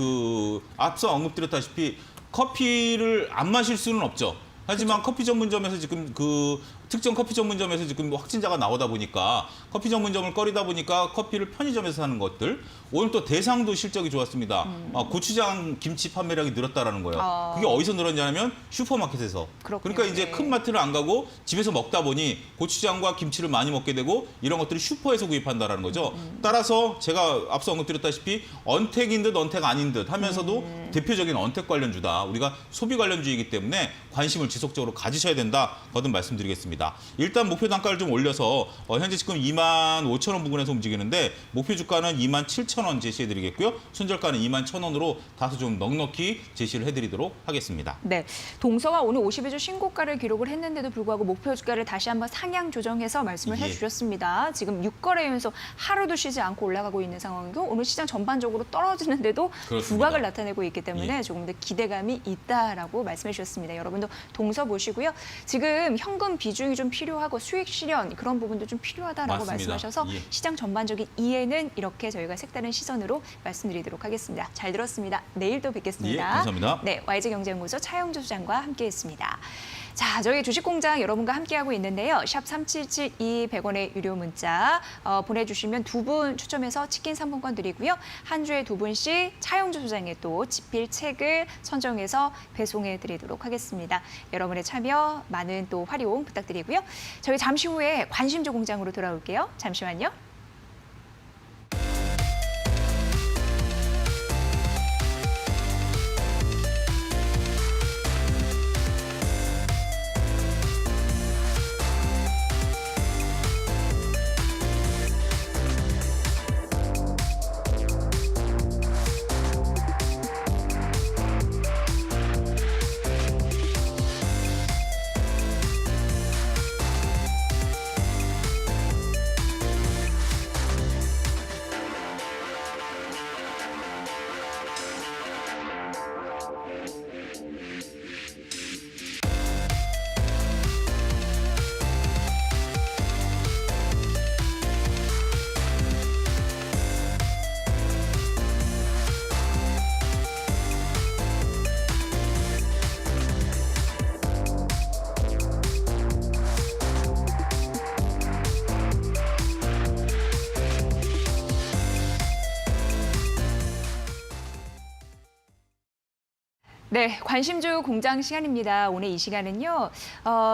앞서 언급드렸다시피 커피를 안 마실 수는 없죠. 하지만 커피 전문점에서 지금 그 특정 커피 전문점에서 지금 확진자가 나오다 보니까 커피 전문점을 꺼리다 보니까 커피를 편의점에서 사는 것들. 오늘 또 대상도 실적이 좋았습니다. 고추장 김치 판매량이 늘었다라는 거예요. 그게 어디서 늘었냐면 슈퍼마켓에서. 그렇군요. 그러니까 이제 네. 큰 마트를 안 가고 집에서 먹다 보니 고추장과 김치를 많이 먹게 되고 이런 것들을 슈퍼에서 구입한다라는 거죠. 따라서 제가 앞서 언급드렸다시피 언택인 듯 언택 아닌 듯 하면서도 대표적인 언택 관련주다. 우리가 소비 관련주이기 때문에 관심을 지속적으로 가지셔야 된다. 거듭 말씀드리겠습니다. 일단 목표 단가를 좀 올려서 현재 지금 25,000원 부근에서 움직이는데 목표 주가는 27,000원 제시해드리겠고요. 손절가는 21,000원으로 다소 좀 넉넉히 제시를 해드리도록 하겠습니다. 네, 동서가 오늘 52주 신고가를 기록을 했는데도 불구하고 목표 주가를 다시 한번 상향 조정해서 말씀을 예. 해주셨습니다. 지금 6거래 연속 하루도 쉬지 않고 올라가고 있는 상황이고 오늘 시장 전반적으로 떨어지는데도 그렇습니다. 부각을 나타내고 있기 때문에 예. 조금 더 기대감이 있다라고 말씀해 주셨습니다. 여러분도 동서 보시고요. 지금 현금 비중이 좀 필요하고 수익 실현 그런 부분도 좀 필요하다라고 맞습니다. 말씀하셔서 예. 시장 전반적인 이해는 이렇게 저희가 색다른 시선으로 말씀드리도록 하겠습니다. 잘 들었습니다. 내일 또 뵙겠습니다. 예, 감사합니다. 네, YG경제연구소 차영주 소장과 함께했습니다. 자, 저희 주식공장 여러분과 함께하고 있는데요. 샵 3772 100원의 유료 문자 보내주시면 2분 추첨해서 치킨 상품권 드리고요. 한 주에 2분씩 차영주 소장의 또 집필 책을 선정해서 배송해 드리도록 하겠습니다. 여러분의 참여 많은 또 활용 부탁드리고요. 저희 잠시 후에 관심주 공장으로 돌아올게요. 잠시만요. 네, 관심주 공장 시간입니다. 오늘 이 시간은요,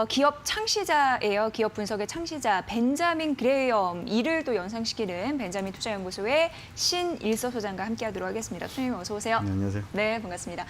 기업 창시자예요. 기업 분석의 창시자 벤자민 그레이엄, 이를 또 연상시키는 벤자민 투자연구소의 신일서 소장과 함께하도록 하겠습니다. 소장님 어서 오세요. 네, 안녕하세요. 네, 반갑습니다.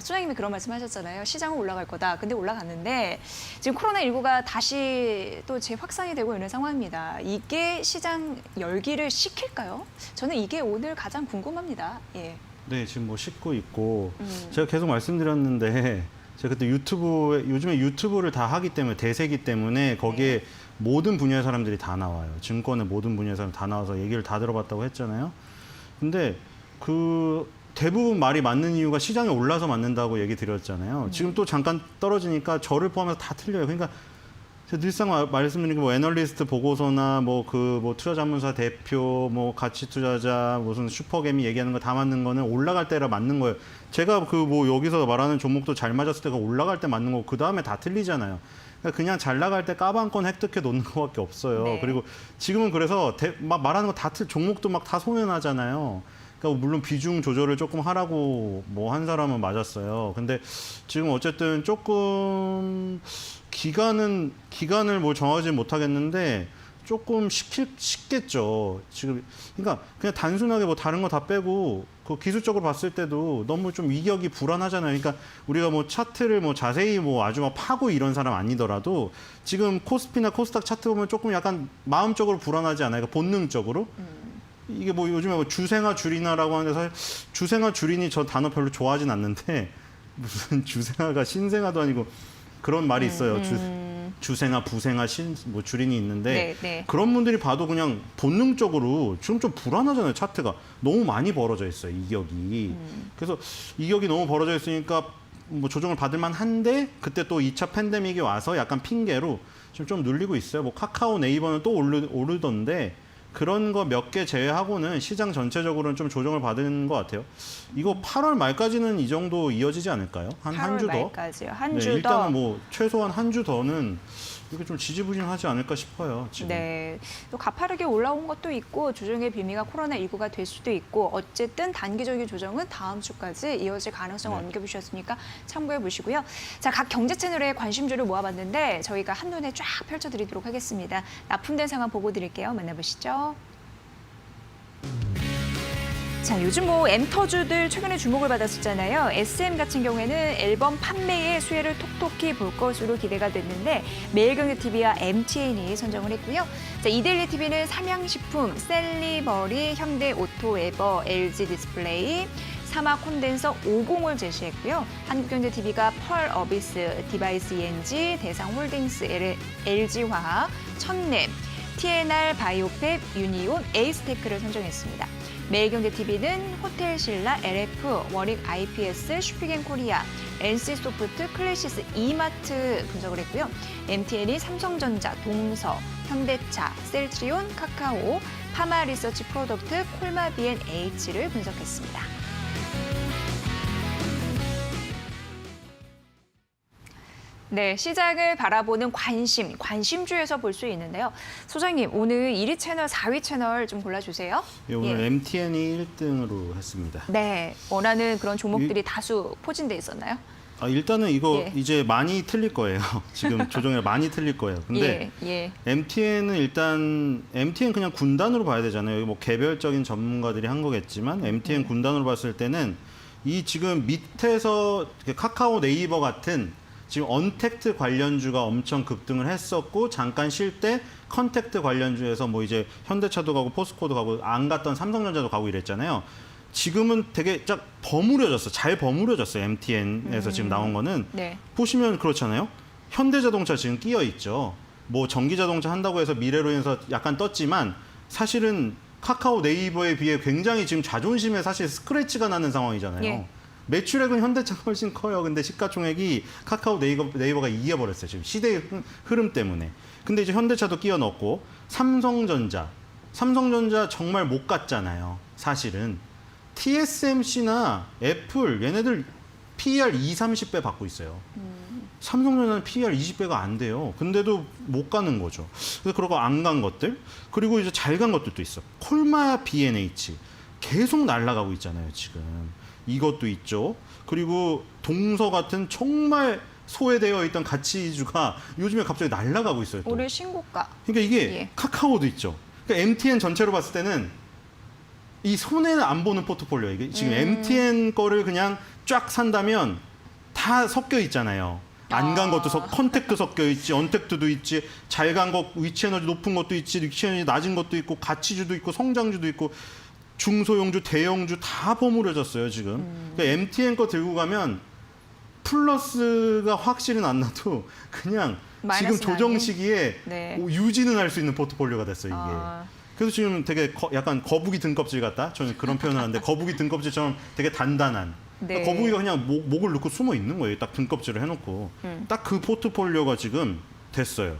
소장님이 그런 말씀하셨잖아요. 시장은 올라갈 거다. 근데 올라갔는데 지금 코로나19가 다시 또 재확산이 되고 있는 상황입니다. 이게 시장 열기를 식힐까요? 저는 이게 오늘 가장 궁금합니다. 예. 네, 지금 뭐 씻고 있고 제가 계속 말씀드렸는데 제가 그때 유튜브에 요즘에 유튜브를 다 하기 때문에 대세기 때문에 거기에 모든 분야의 사람들이 다 나와요. 증권의 모든 분야의 사람 다 나와서 얘기를 다 들어봤다고 했잖아요. 근데 그 대부분 말이 맞는 이유가 시장이 올라서 맞는다고 얘기 드렸잖아요. 지금 또 잠깐 떨어지니까 저를 포함해서 다 틀려요. 그러니까 제가 늘상 말씀드린 게 뭐 애널리스트 보고서나 뭐 투자자문사 대표, 뭐 가치 투자자, 무슨 슈퍼개미 얘기하는 거 다 맞는 거는 올라갈 때라 맞는 거예요. 제가 여기서 말하는 종목도 잘 맞았을 때가 올라갈 때 맞는 거고 그 다음에 다 틀리잖아요. 그냥 잘 나갈 때 까방권 획득해 놓는 것밖에 없어요. 네. 그리고 지금은 그래서 막 말하는 거 다 종목도 막 다 손해나잖아요. 그러니까 물론 비중 조절을 조금 하라고 뭐 한 사람은 맞았어요. 근데 지금 어쨌든 조금 기간을 뭐 정하지 못하겠는데 조금 쉽겠죠. 지금 그러니까 그냥 단순하게 뭐 다른 거 다 빼고 그 기술적으로 봤을 때도 너무 좀 위격이 불안하잖아요. 그러니까 우리가 뭐 차트를 뭐 자세히 뭐 아주 막 파고 이런 사람 아니더라도 지금 코스피나 코스닥 차트 보면 조금 약간 마음적으로 불안하지 않아요? 그러니까 본능적으로. 이게 뭐 요즘에 뭐 주생아 주리나라고 하는데 사실 주생아 주리니 저 단어 별로 좋아하진 않는데 무슨 주생아가 신생아도 아니고 그런 말이 있어요. 주생아, 부생아, 뭐 주린이 있는데 네. 그런 분들이 봐도 그냥 본능적으로 지금 좀 불안하잖아요. 차트가 너무 많이 벌어져 있어요. 이격이. 그래서 이격이 너무 벌어져 있으니까 뭐 조정을 받을 만한데 그때 또 2차 팬데믹이 와서 약간 핑계로 지금 좀 눌리고 있어요. 뭐 카카오, 네이버는 또 오르던데 그런 거 몇 개 제외하고는 시장 전체적으로는 좀 조정을 받은 것 같아요. 이거 8월 말까지는 이 정도 이어지지 않을까요? 한 8월 주 더? 말까지요. 한 네, 주 더. 일단은 뭐 최소한 한 주 더는 이게 좀 지지부진하지 않을까 싶어요. 지금. 네, 또 가파르게 올라온 것도 있고 조정의 빌미가 코로나19가 될 수도 있고 어쨌든 단기적인 조정은 다음 주까지 이어질 가능성을 네. 언급해 주셨으니까 참고해 보시고요. 자, 각 경제 채널의 관심주를 모아봤는데 저희가 한눈에 쫙 펼쳐드리도록 하겠습니다. 납품된 상황 보고 드릴게요. 만나보시죠. 자, 요즘 뭐 엠터주들 최근에 주목을 받았었잖아요. SM 같은 경우에는 앨범 판매의 수혜를 톡톡히 볼 것으로 기대가 됐는데 매일경제TV와 MTN이 선정을 했고요. 자, 이데일리TV는 삼양식품, 셀리버리, 현대오토에버, LG디스플레이, 사막 콘덴서 50을 제시했고요. 한국경제TV가 펄 어비스, 디바이스 ENG, 대상홀딩스, LG화학, 천냄, TNR 바이오팩, 유니온, 에이스테크를 선정했습니다. 매일경제TV는 호텔신라, LF, 워릭 IPS, 슈피겐코리아, NC소프트, 클래시스, 이마트 분석을 했고요. MTN이 삼성전자, 동서, 현대차, 셀트리온, 카카오, 파마리서치 프로덕트, 콜마비앤H를 분석했습니다. 네, 시장을 바라보는 관심주에서 볼 수 있는데요. 소장님, 오늘 1위 채널, 4위 채널 좀 골라주세요. 예, 오늘 MTN이 1등으로 했습니다. 네, 원하는 그런 종목들이 다수 포진돼 있었나요? 일단은 이거 예. 이제 많이 틀릴 거예요. 지금 조정이 많이 틀릴 거예요. 근데 MTN은 일단 MTN 그냥 군단으로 봐야 되잖아요. 여기 뭐 개별적인 전문가들이 한 거겠지만 MTN 군단으로 봤을 때는 이 지금 밑에서 카카오, 네이버 같은 지금 언택트 관련주가 엄청 급등을 했었고 잠깐 쉴 때 컨택트 관련주에서 뭐 이제 현대차도 가고 포스코도 가고 안 갔던 삼성전자도 가고 이랬잖아요. 지금은 되게 쫙 버무려졌어. 잘 버무려졌어요. MTN에서 지금 나온 거는. 네. 보시면 그렇잖아요. 현대자동차 지금 끼어 있죠. 뭐 전기자동차 한다고 해서 미래로 인해서 약간 떴지만 사실은 카카오, 네이버에 비해 굉장히 지금 자존심에 사실 스크래치가 나는 상황이잖아요. 예. 매출액은 현대차가 훨씬 커요. 근데 시가총액이 카카오, 네이버가 이겨버렸어요. 지금 시대의 흐름 때문에. 근데 이제 현대차도 끼워 넣었고 삼성전자 정말 못 갔잖아요. 사실은. TSMC나 애플 얘네들 PER 20-30배 받고 있어요. 삼성전자는 PER 20배가 안 돼요. 근데도 못 가는 거죠. 그래서 그러고 안 간 것들 그리고 이제 잘 간 것들도 있어. 콜마 B&H 계속 날아가고 있잖아요. 지금 이것도 있죠. 그리고 동서 같은 정말 소외되어 있던 가치주가 요즘에 갑자기 날아가고 있어요. 또. 올해 신고가. 그러니까 이게 예. 카카오도 있죠. 그러니까 MTN 전체로 봤을 때는 이 손해는 안 보는 포트폴리오. 이게 지금 MTN 거를 그냥 쫙 산다면 다 섞여 있잖아요. 안 간 것도 컨택도 섞여 있지, 언택트도 있지, 잘 간 것, 위치 에너지 높은 것도 있지, 위치 에너지 낮은 것도 있고, 가치주도 있고, 성장주도 있고, 중소형주, 대형주 다 버무려졌어요 지금. 그러니까 MTN 거 들고 가면 플러스가 확실은 안 나도 그냥 지금 조정 시기에 네. 유지는 할 수 있는 포트폴리오가 됐어요 이게. 그래서 지금 되게 약간 거북이 등껍질 같다? 저는 그런 표현을 하는데 거북이 등껍질처럼 되게 단단한. 네. 그러니까 거북이가 그냥 목을 넣고 숨어 있는 거예요. 딱 등껍질을 해놓고. 딱 그 포트폴리오가 지금 됐어요.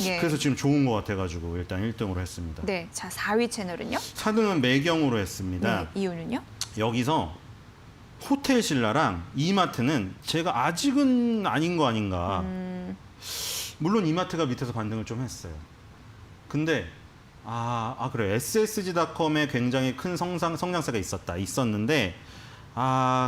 예. 그래서 지금 좋은 것 같아가지고 일단 1등으로 했습니다. 네, 자 4위 채널은요? 4등은 매경으로 했습니다. 네, 이유는요? 여기서 호텔신라랑 이마트는 제가 아직은 아닌 거 아닌가. 물론 이마트가 밑에서 반등을 좀 했어요. 근데 그래 SSG닷컴에 굉장히 큰 성장세가 있었는데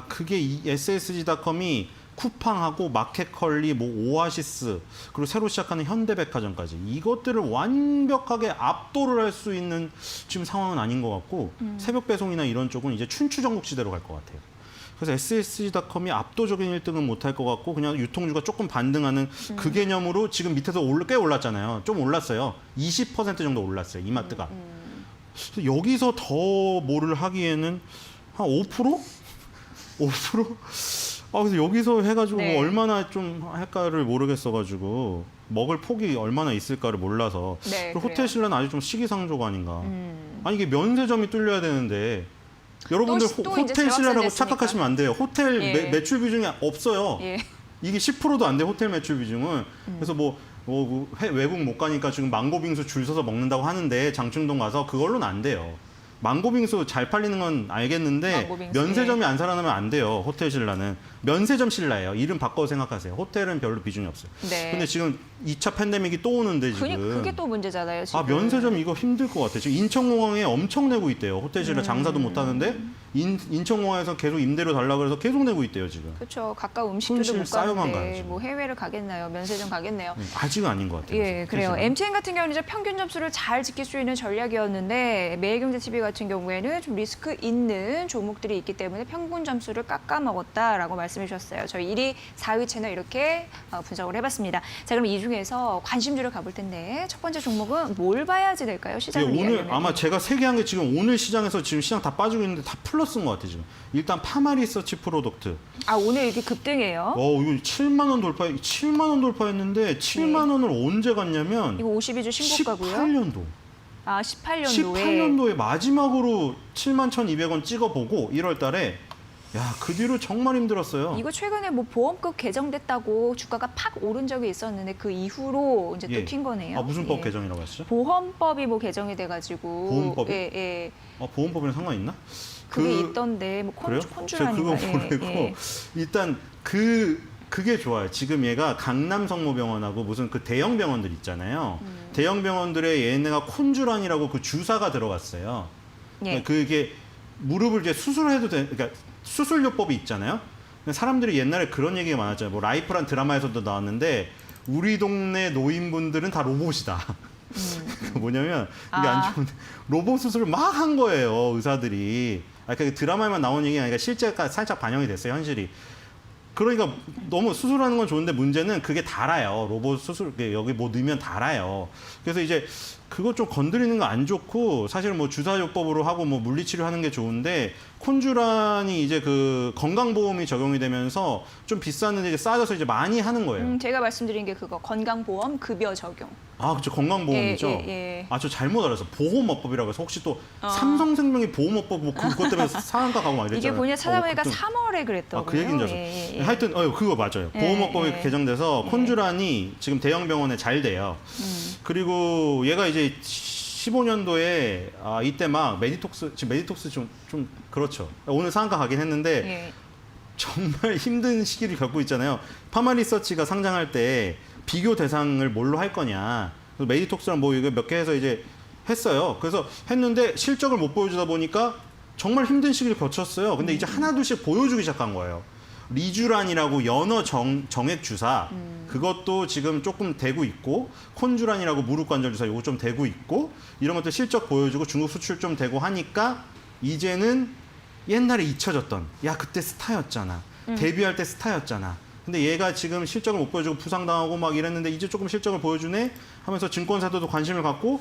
그게 이 SSG닷컴이 쿠팡하고 마켓컬리, 뭐 오아시스 그리고 새로 시작하는 현대백화점까지 이것들을 완벽하게 압도를 할 수 있는 지금 상황은 아닌 것 같고 새벽 배송이나 이런 쪽은 이제 춘추전국 시대로 갈 것 같아요. 그래서 SSG닷컴이 압도적인 1등은 못할 것 같고 그냥 유통주가 조금 반등하는 그 개념으로 지금 밑에서 꽤 올랐잖아요. 좀 올랐어요. 20% 정도 올랐어요. 이마트가. 그래서 여기서 더 뭐를 하기에는 한 5%? 5%? 그래서 여기서 해가지고 네. 얼마나 좀 할까를 모르겠어가지고 먹을 폭이 얼마나 있을까를 몰라서 네, 그리고 그래요. 호텔신라는 아주 좀 시기상조가 아닌가. 아니 이게 면세점이 뚫려야 되는데 여러분들 또 이제 호텔신라라고 재확산됐으니까. 착각하시면 안 돼요. 호텔 예. 매출 비중이 없어요. 예. 이게 10%도 안 돼, 호텔 매출 비중은. 그래서 외국 못 가니까 지금 망고빙수 줄 서서 먹는다고 하는데 장충동 가서 그걸로는 안 돼요. 망고빙수 잘 팔리는 건 알겠는데 망고빙수, 면세점이 안 살아나면 안 돼요. 호텔 신라는 면세점 신라예요. 이름 바꿔 생각하세요. 호텔은 별로 비중이 없어요. 네. 근데 지금 2차 팬데믹이 또 오는데 지금 그게 또 문제잖아요. 지금. 아, 면세점 이거 힘들 것 같아요. 지금 인천공항에 엄청 내고 있대요. 호텔 신라 장사도 못 하는데 인천공항에서 계속 임대료 달라고 해서 계속 내고 있대요, 지금. 그렇죠. 가까운 음식들도 손실 못 쌓여만 가는데 가야죠. 뭐 해외를 가겠나요? 면세점 가겠네요. 아직은 아닌 것 같아요. 예, 그래요. 호텔 신라는. MTN 같은 경우는 이제 평균 점수를 잘 지킬 수 있는 전략이었는데 매일경제TV 같은 경우에는 좀 리스크 있는 종목들이 있기 때문에 평균 점수를 깎아먹었다라고 말씀해 주셨어요. 저희 1위, 4위 채널 이렇게 분석을 해봤습니다. 자, 그럼 이 중에서 관심주를 가볼 텐데 첫 번째 종목은 뭘 봐야지 될까요? 예, 시장을 오늘 이해하려면. 아마 제가 세개한 게 지금 오늘 시장에서 지금 시장 다 빠지고 있는데 다 플러스인 것 같아요, 지금. 일단 파마리서치 프로덕트. 아, 오늘 이렇게 급등해요. 이거 7만 원 돌파했는데 7만 원을 언제 갔냐면 이거 52주 신고가고요. 18년도. 아, 18년도에. 18년도에 마지막으로 71,200원 찍어보고 1월 달에 야, 그 뒤로 정말 힘들었어요. 이거 최근에 뭐 보험법 개정됐다고 주가가 팍 오른 적이 있었는데 그 이후로 이제 또 예. 튄 거네요. 아, 무슨 법 예. 개정이라고 하시죠? 보험법이 뭐 개정이 돼가지고. 보험법이? 예, 예. 보험법이랑 상관 있나? 그게 있던데 뭐 그래요? 제가 콘주라니까. 그거 모르고 일단 그게 좋아요. 지금 얘가 강남성모병원하고 무슨 그 대형 병원들 있잖아요. 대형 병원들에 얘네가 콘주란이라고 그 주사가 들어갔어요. 예. 그게 무릎을 이제 수술해도 그러니까 수술요법이 있잖아요. 근데 사람들이 옛날에 그런 얘기가 많았잖아요. 뭐 라이프란 드라마에서도 나왔는데 우리 동네 노인분들은 다 로봇이다. 뭐냐면 이게 안 좋은데 로봇 수술을 막 한 거예요, 의사들이. 그 드라마에만 나온 얘기가 아니라 실제가 살짝 반영이 됐어요, 현실이. 그러니까 너무 수술하는 건 좋은데 문제는 그게 달아요. 로봇 수술 여기 뭐 넣으면 달아요. 그래서 이제 그거 좀 건드리는 거 안 좋고 사실 뭐 주사요법으로 하고 뭐 물리치료 하는 게 좋은데 콘주란이 이제 그 건강보험이 적용이 되면서 좀 비쌌는데 이제 싸져서 이제 많이 하는 거예요. 제가 말씀드린 게 그거 건강보험 급여 적용. 아, 그렇죠. 건강보험이죠. 예. 아, 저 잘못 알았어. 보험업법이라고 해서 혹시 또 삼성생명이 보험업법 뭐 그것 때문에 상한가 가고 막 이랬잖아요. 이게 보니까 찾아보니까 그때- 3월에 그랬더라고요. 그 얘기인 줄 알았어. 예. 하여튼 그거 맞아요. 보험업법이 예. 개정돼서 콘주란이 지금 대형 병원에 잘 돼요. 그리고 얘가 이제 15년도에 이때 막 지금 메디톡스 좀 그렇죠. 오늘 상한가 가긴 했는데 예. 정말 힘든 시기를 겪고 있잖아요. 파마리서치가 상장할 때 비교 대상을 뭘로 할 거냐. 그래서 메디톡스랑 뭐 이거 몇 개 해서 이제 했어요. 그래서 했는데 실적을 못 보여주다 보니까 정말 힘든 시기를 거쳤어요. 근데 이제 하나둘씩 보여주기 시작한 거예요. 리주란이라고 연어 정액 주사 그것도 지금 조금 되고 있고 콘주란이라고 무릎 관절 주사 이거 좀 되고 있고 이런 것들 실적 보여주고 중국 수출 좀 되고 하니까 이제는 옛날에 잊혀졌던 야 그때 스타였잖아 데뷔할 때 스타였잖아 근데 얘가 지금 실적을 못 보여주고 부상당하고 막 이랬는데 이제 조금 실적을 보여주네 하면서 증권사들도 관심을 갖고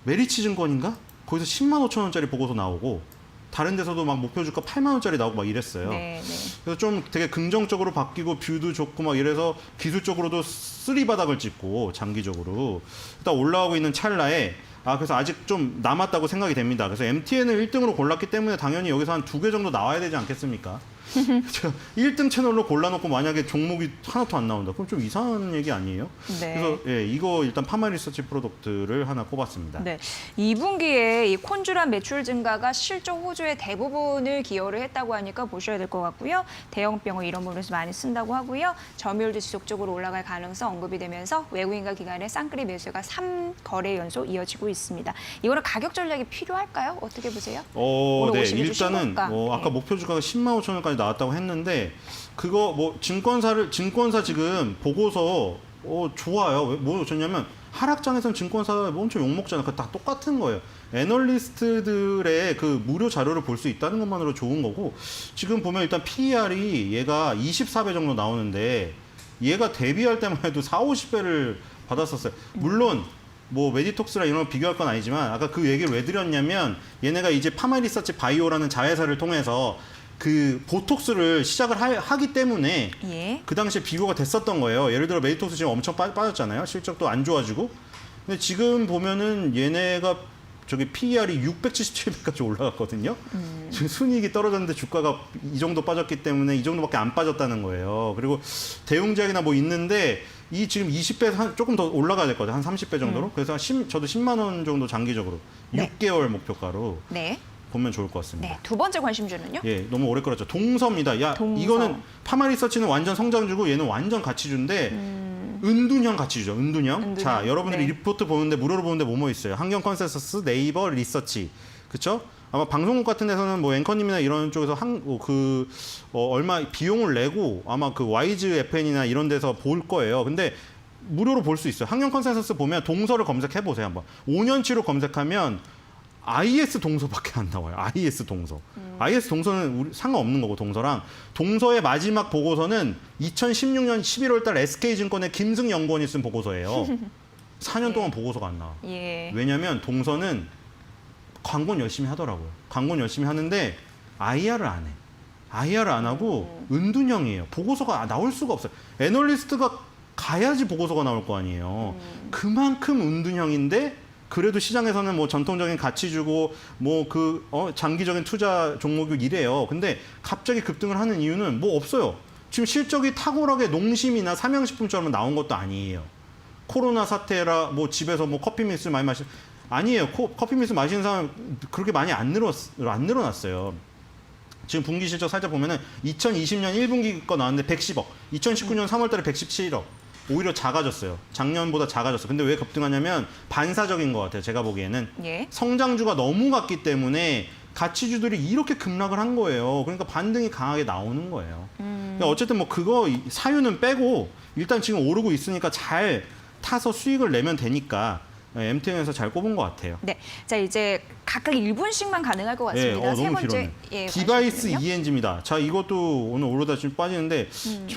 메리츠 증권인가 거기서 10만 5천 원짜리 보고서 나오고 다른 데서도 막 목표 주가 8만 원짜리 나오고 막 이랬어요. 네. 그래서 좀 되게 긍정적으로 바뀌고 뷰도 좋고 막 이래서 기술적으로도 쓰리바닥을 찍고 장기적으로 일단 올라오고 있는 찰나에 그래서 아직 좀 남았다고 생각이 됩니다. 그래서 MTN을 1등으로 골랐기 때문에 당연히 여기서 한 2개 정도 나와야 되지 않겠습니까? 제가 1등 채널로 골라놓고 만약에 종목이 하나도 안 나온다. 그럼 좀 이상한 얘기 아니에요? 네. 그래서 이거 일단 파마리서치 프로덕트를 하나 꼽았습니다. 네. 2분기에 이 콘주란 매출 증가가 실적 호조의 대부분을 기여를 했다고 하니까 보셔야 될 것 같고요. 대형 병원 이런 부분에서 많이 쓴다고 하고요. 점유율도 지속적으로 올라갈 가능성 언급이 되면서 외국인과 기관의 쌍끌이 매수가 3거래 연속 이어지고 있습니다. 이거는 가격 전략이 필요할까요? 어떻게 보세요? 오늘 네. 52주 일단은 신고가. 아까 네. 목표 주가가 10만 5천 원까지 나왔다고 했는데 그거 뭐 증권사 지금 보고서 좋아요. 뭐 좋냐면 하락장에서는 증권사 엄청 욕먹잖아. 그거 다 똑같은 거예요. 애널리스트들의 그 무료 자료를 볼 수 있다는 것만으로 좋은 거고 지금 보면 일단 PER이 얘가 24배 정도 나오는데 얘가 데뷔할 때만 해도 4, 50배를 받았었어요. 물론 뭐 메디톡스랑 이런 거 비교할 건 아니지만 아까 그 얘기를 왜 드렸냐면 얘네가 이제 파마리서치 바이오라는 자회사를 통해서 그 보톡스를 시작을 하기 때문에 예. 그 당시에 비교가 됐었던 거예요. 예를 들어 메디톡스 지금 엄청 빠졌잖아요. 실적도 안 좋아지고. 근데 지금 보면은 얘네가 저기 PER이 677배까지 올라갔거든요. 지금 순이익이 떨어졌는데 주가가 이 정도 빠졌기 때문에 이 정도밖에 안 빠졌다는 거예요. 그리고 대웅제약이나 뭐 있는데 이 지금 20배 조금 더 올라가야 될 것 같아요. 한 30배 정도로. 그래서 저도 10만 원 정도 장기적으로 네. 6개월 목표가로 네. 보면 좋을 것 같습니다. 네. 두 번째 관심주는요? 예, 너무 오래 끌었죠. 동서입니다. 야, 동서. 이거는 파마리서치는 완전 성장주고 얘는 완전 가치주인데 은둔형 가치주죠. 은둔형. 은둔형. 자, 여러분들이 네. 리포트 보는데 무료로 보는데 뭐뭐 있어요? 환경 컨센서스, 네이버 리서치. 그렇죠? 아마 방송국 같은 데서는 뭐 앵커님이나 이런 쪽에서 얼마 비용을 내고 아마 그 와이즈 FN이나 이런 데서 볼 거예요. 근데 무료로 볼 수 있어요. 환경 컨센서스 보면 동서를 검색해 보세요, 한번. 5년치로 검색하면 IS 동서밖에 안 나와요. IS 동서. IS 동서는 우리 상관없는 거고 동서랑 동서의 마지막 보고서는 2016년 11월 달 SK증권의 김승 연구원이 쓴 보고서예요. 4년 동안 보고서가 안 나와. 예. 왜냐하면 동서는 광고는 열심히 하더라고요. 광고는 열심히 하는데 IR을 안 해. IR을 안 하고 은둔형이에요. 보고서가 나올 수가 없어요. 애널리스트가 가야지 보고서가 나올 거 아니에요. 그만큼 은둔형인데 그래도 시장에서는 뭐 전통적인 가치 주고 뭐 장기적인 투자 종목이 이래요. 근데 갑자기 급등을 하는 이유는 뭐 없어요. 지금 실적이 탁월하게 농심이나 삼양식품처럼 나온 것도 아니에요. 코로나 사태라 뭐 집에서 뭐 커피 믹스 많이 아니에요. 커피 믹스 마시는 사람 그렇게 많이 안 늘어났어요. 지금 분기 실적 살짝 보면은 2020년 1분기 거 나왔는데 110억, 2019년 3월 달에 117억. 오히려 작아졌어요. 작년보다 작아졌어요. 근데 왜 급등하냐면 반사적인 것 같아요. 제가 보기에는. 예. 성장주가 너무 같기 때문에 가치주들이 이렇게 급락을 한 거예요. 그러니까 반등이 강하게 나오는 거예요. 그러니까 어쨌든 뭐 그거 사유는 빼고 일단 지금 오르고 있으니까 잘 타서 수익을 내면 되니까 MTN에서 잘 꼽은 것 같아요. 네. 자, 이제 각각 1분씩만 가능할 것 같습니다. 세 너무 번째 길었네. 예, 디바이스 관심주는요? ENG입니다. 자, 이것도 오늘 오르다 지금 빠지는데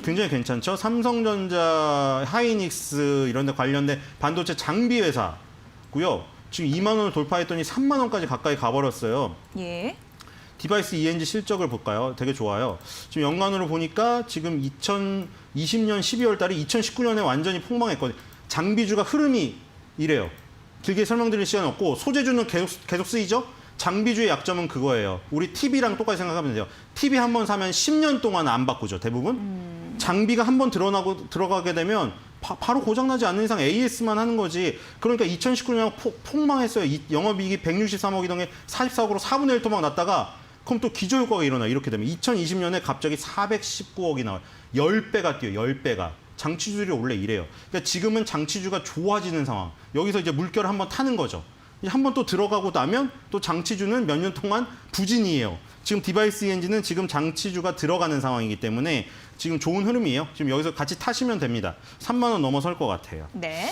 굉장히 괜찮죠? 삼성전자, 하이닉스 이런 데 관련된 반도체 장비 회사고요. 지금 2만 원을 돌파했더니 3만 원까지 가까이 가버렸어요. 예. 디바이스 ENG 실적을 볼까요? 되게 좋아요. 지금 연간으로 보니까 지금 2020년 12월 달에 2019년에 완전히 폭망했거든요. 장비주가 흐름이 이래요. 길게 설명드릴 시간 없고 소재주는 계속 쓰이죠? 장비주의 약점은 그거예요. 우리 TV랑 똑같이 생각하면 돼요. TV 한 번 사면 10년 동안 안 바꾸죠, 대부분. 장비가 한 번 들어가게 되면 바로 고장나지 않는 이상 AS만 하는 거지. 그러니까 2019년 폭망했어요. 영업이익이 163억이던 게 44억으로 4분의 1 토막 났다가 그럼 또 기저효과가 일어나. 이렇게 되면 2020년에 갑자기 419억이 나와요. 10배가 뛰어요. 10배가. 장치주들이 원래 이래요. 그러니까 지금은 장치주가 좋아지는 상황. 여기서 이제 물결을 한번 타는 거죠. 한번 또 들어가고 나면 또 장치주는 몇 년 동안 부진이에요. 지금 디바이스 ENG는 지금 장치주가 들어가는 상황이기 때문에 지금 좋은 흐름이에요. 지금 여기서 같이 타시면 됩니다. 3만 원 넘어설 것 같아요. 네.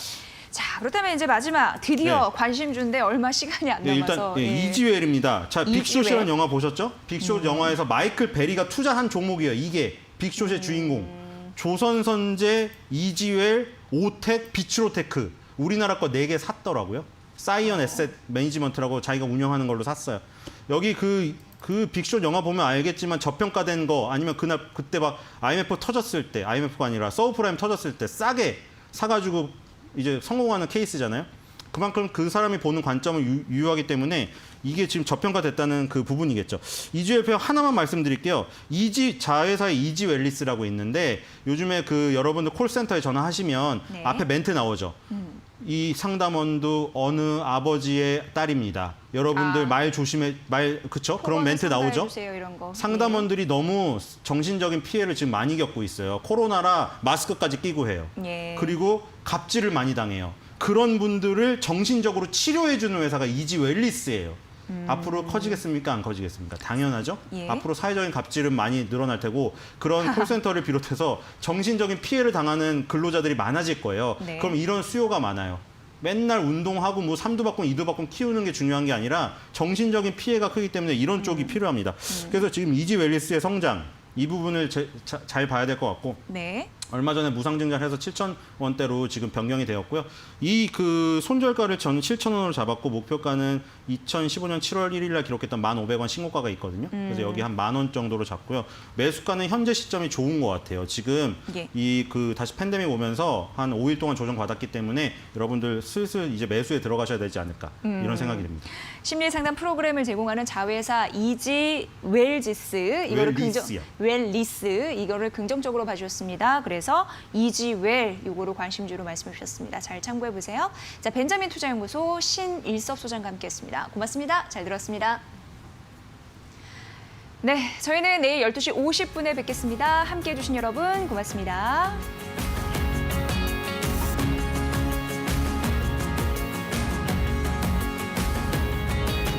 자, 그렇다면 이제 마지막 드디어 관심주인데 얼마 시간이 안 남아서 일단 이지웰입니다. 자, 이지웰. 빅숏이라는 영화 보셨죠? 빅숏 영화에서 마이클 베리가 투자한 종목이에요. 이게 빅숏의 주인공. 조선선제, 이지웰, 오텍, 비츠로테크. 우리나라 거 4개 샀더라고요. 사이언 에셋 매니지먼트라고 자기가 운영하는 걸로 샀어요. 여기 그 빅숏 영화 보면 알겠지만 저평가된 거 아니면 그때 막 IMF 터졌을 때, IMF가 아니라 서브프라임 터졌을 때 싸게 사가지고 이제 성공하는 케이스잖아요. 그만큼 그 사람이 보는 관점을 유효하기 때문에 이게 지금 저평가됐다는 그 부분이겠죠. 이지웰 하나만 말씀드릴게요. 자회사의 이지웰리스라고 있는데 요즘에 그 여러분들 콜센터에 전화하시면 네. 앞에 멘트 나오죠. 이 상담원도 어느 아버지의 딸입니다. 여러분들 말 조심해, 그쵸? 그런 멘트 나오죠. 해주세요, 이런 거. 상담원들이 너무 정신적인 피해를 지금 많이 겪고 있어요. 코로나라 마스크까지 끼고 해요. 예. 그리고 갑질을 많이 당해요. 그런 분들을 정신적으로 치료해주는 회사가 이지웰리스예요. 앞으로 커지겠습니까? 안 커지겠습니까? 당연하죠. 예. 앞으로 사회적인 갑질은 많이 늘어날 테고 그런 콜센터를 비롯해서 정신적인 피해를 당하는 근로자들이 많아질 거예요. 네. 그럼 이런 수요가 많아요. 맨날 운동하고 뭐 삼두박근, 이두박근 키우는 게 중요한 게 아니라 정신적인 피해가 크기 때문에 이런 쪽이 필요합니다. 그래서 지금 이지웰리스의 성장 이 부분을 잘 봐야 될 것 같고 네. 얼마 전에 무상증자를 해서 7,000원대로 지금 변경이 되었고요. 이 그 손절가를 저는 7,000원으로 잡았고 목표가는 2015년 7월 1일 날 기록했던 1,500원 신고가가 있거든요. 그래서 여기 한 10,000원 정도로 잡고요. 매수가는 현재 시점이 좋은 것 같아요. 지금 예. 이 그 다시 팬데믹 오면서 한 5일 동안 조정받았기 때문에 여러분들 슬슬 이제 매수에 들어가셔야 되지 않을까 이런 생각이 듭니다. 심리 상담 프로그램을 제공하는 자회사 이지 웰지스 이거를 웰리스요. 웰리스 이거를 긍정적으로 봐주셨습니다. 그래서 이지웰 이거로 관심주로 말씀해 주셨습니다. 잘 참고해 보세요. 자, 벤자민 투자연구소 신일섭 소장과 함께했습니다. 고맙습니다. 잘 들었습니다. 네, 저희는 내일 12시 50분에 뵙겠습니다. 함께해 주신 여러분 고맙습니다.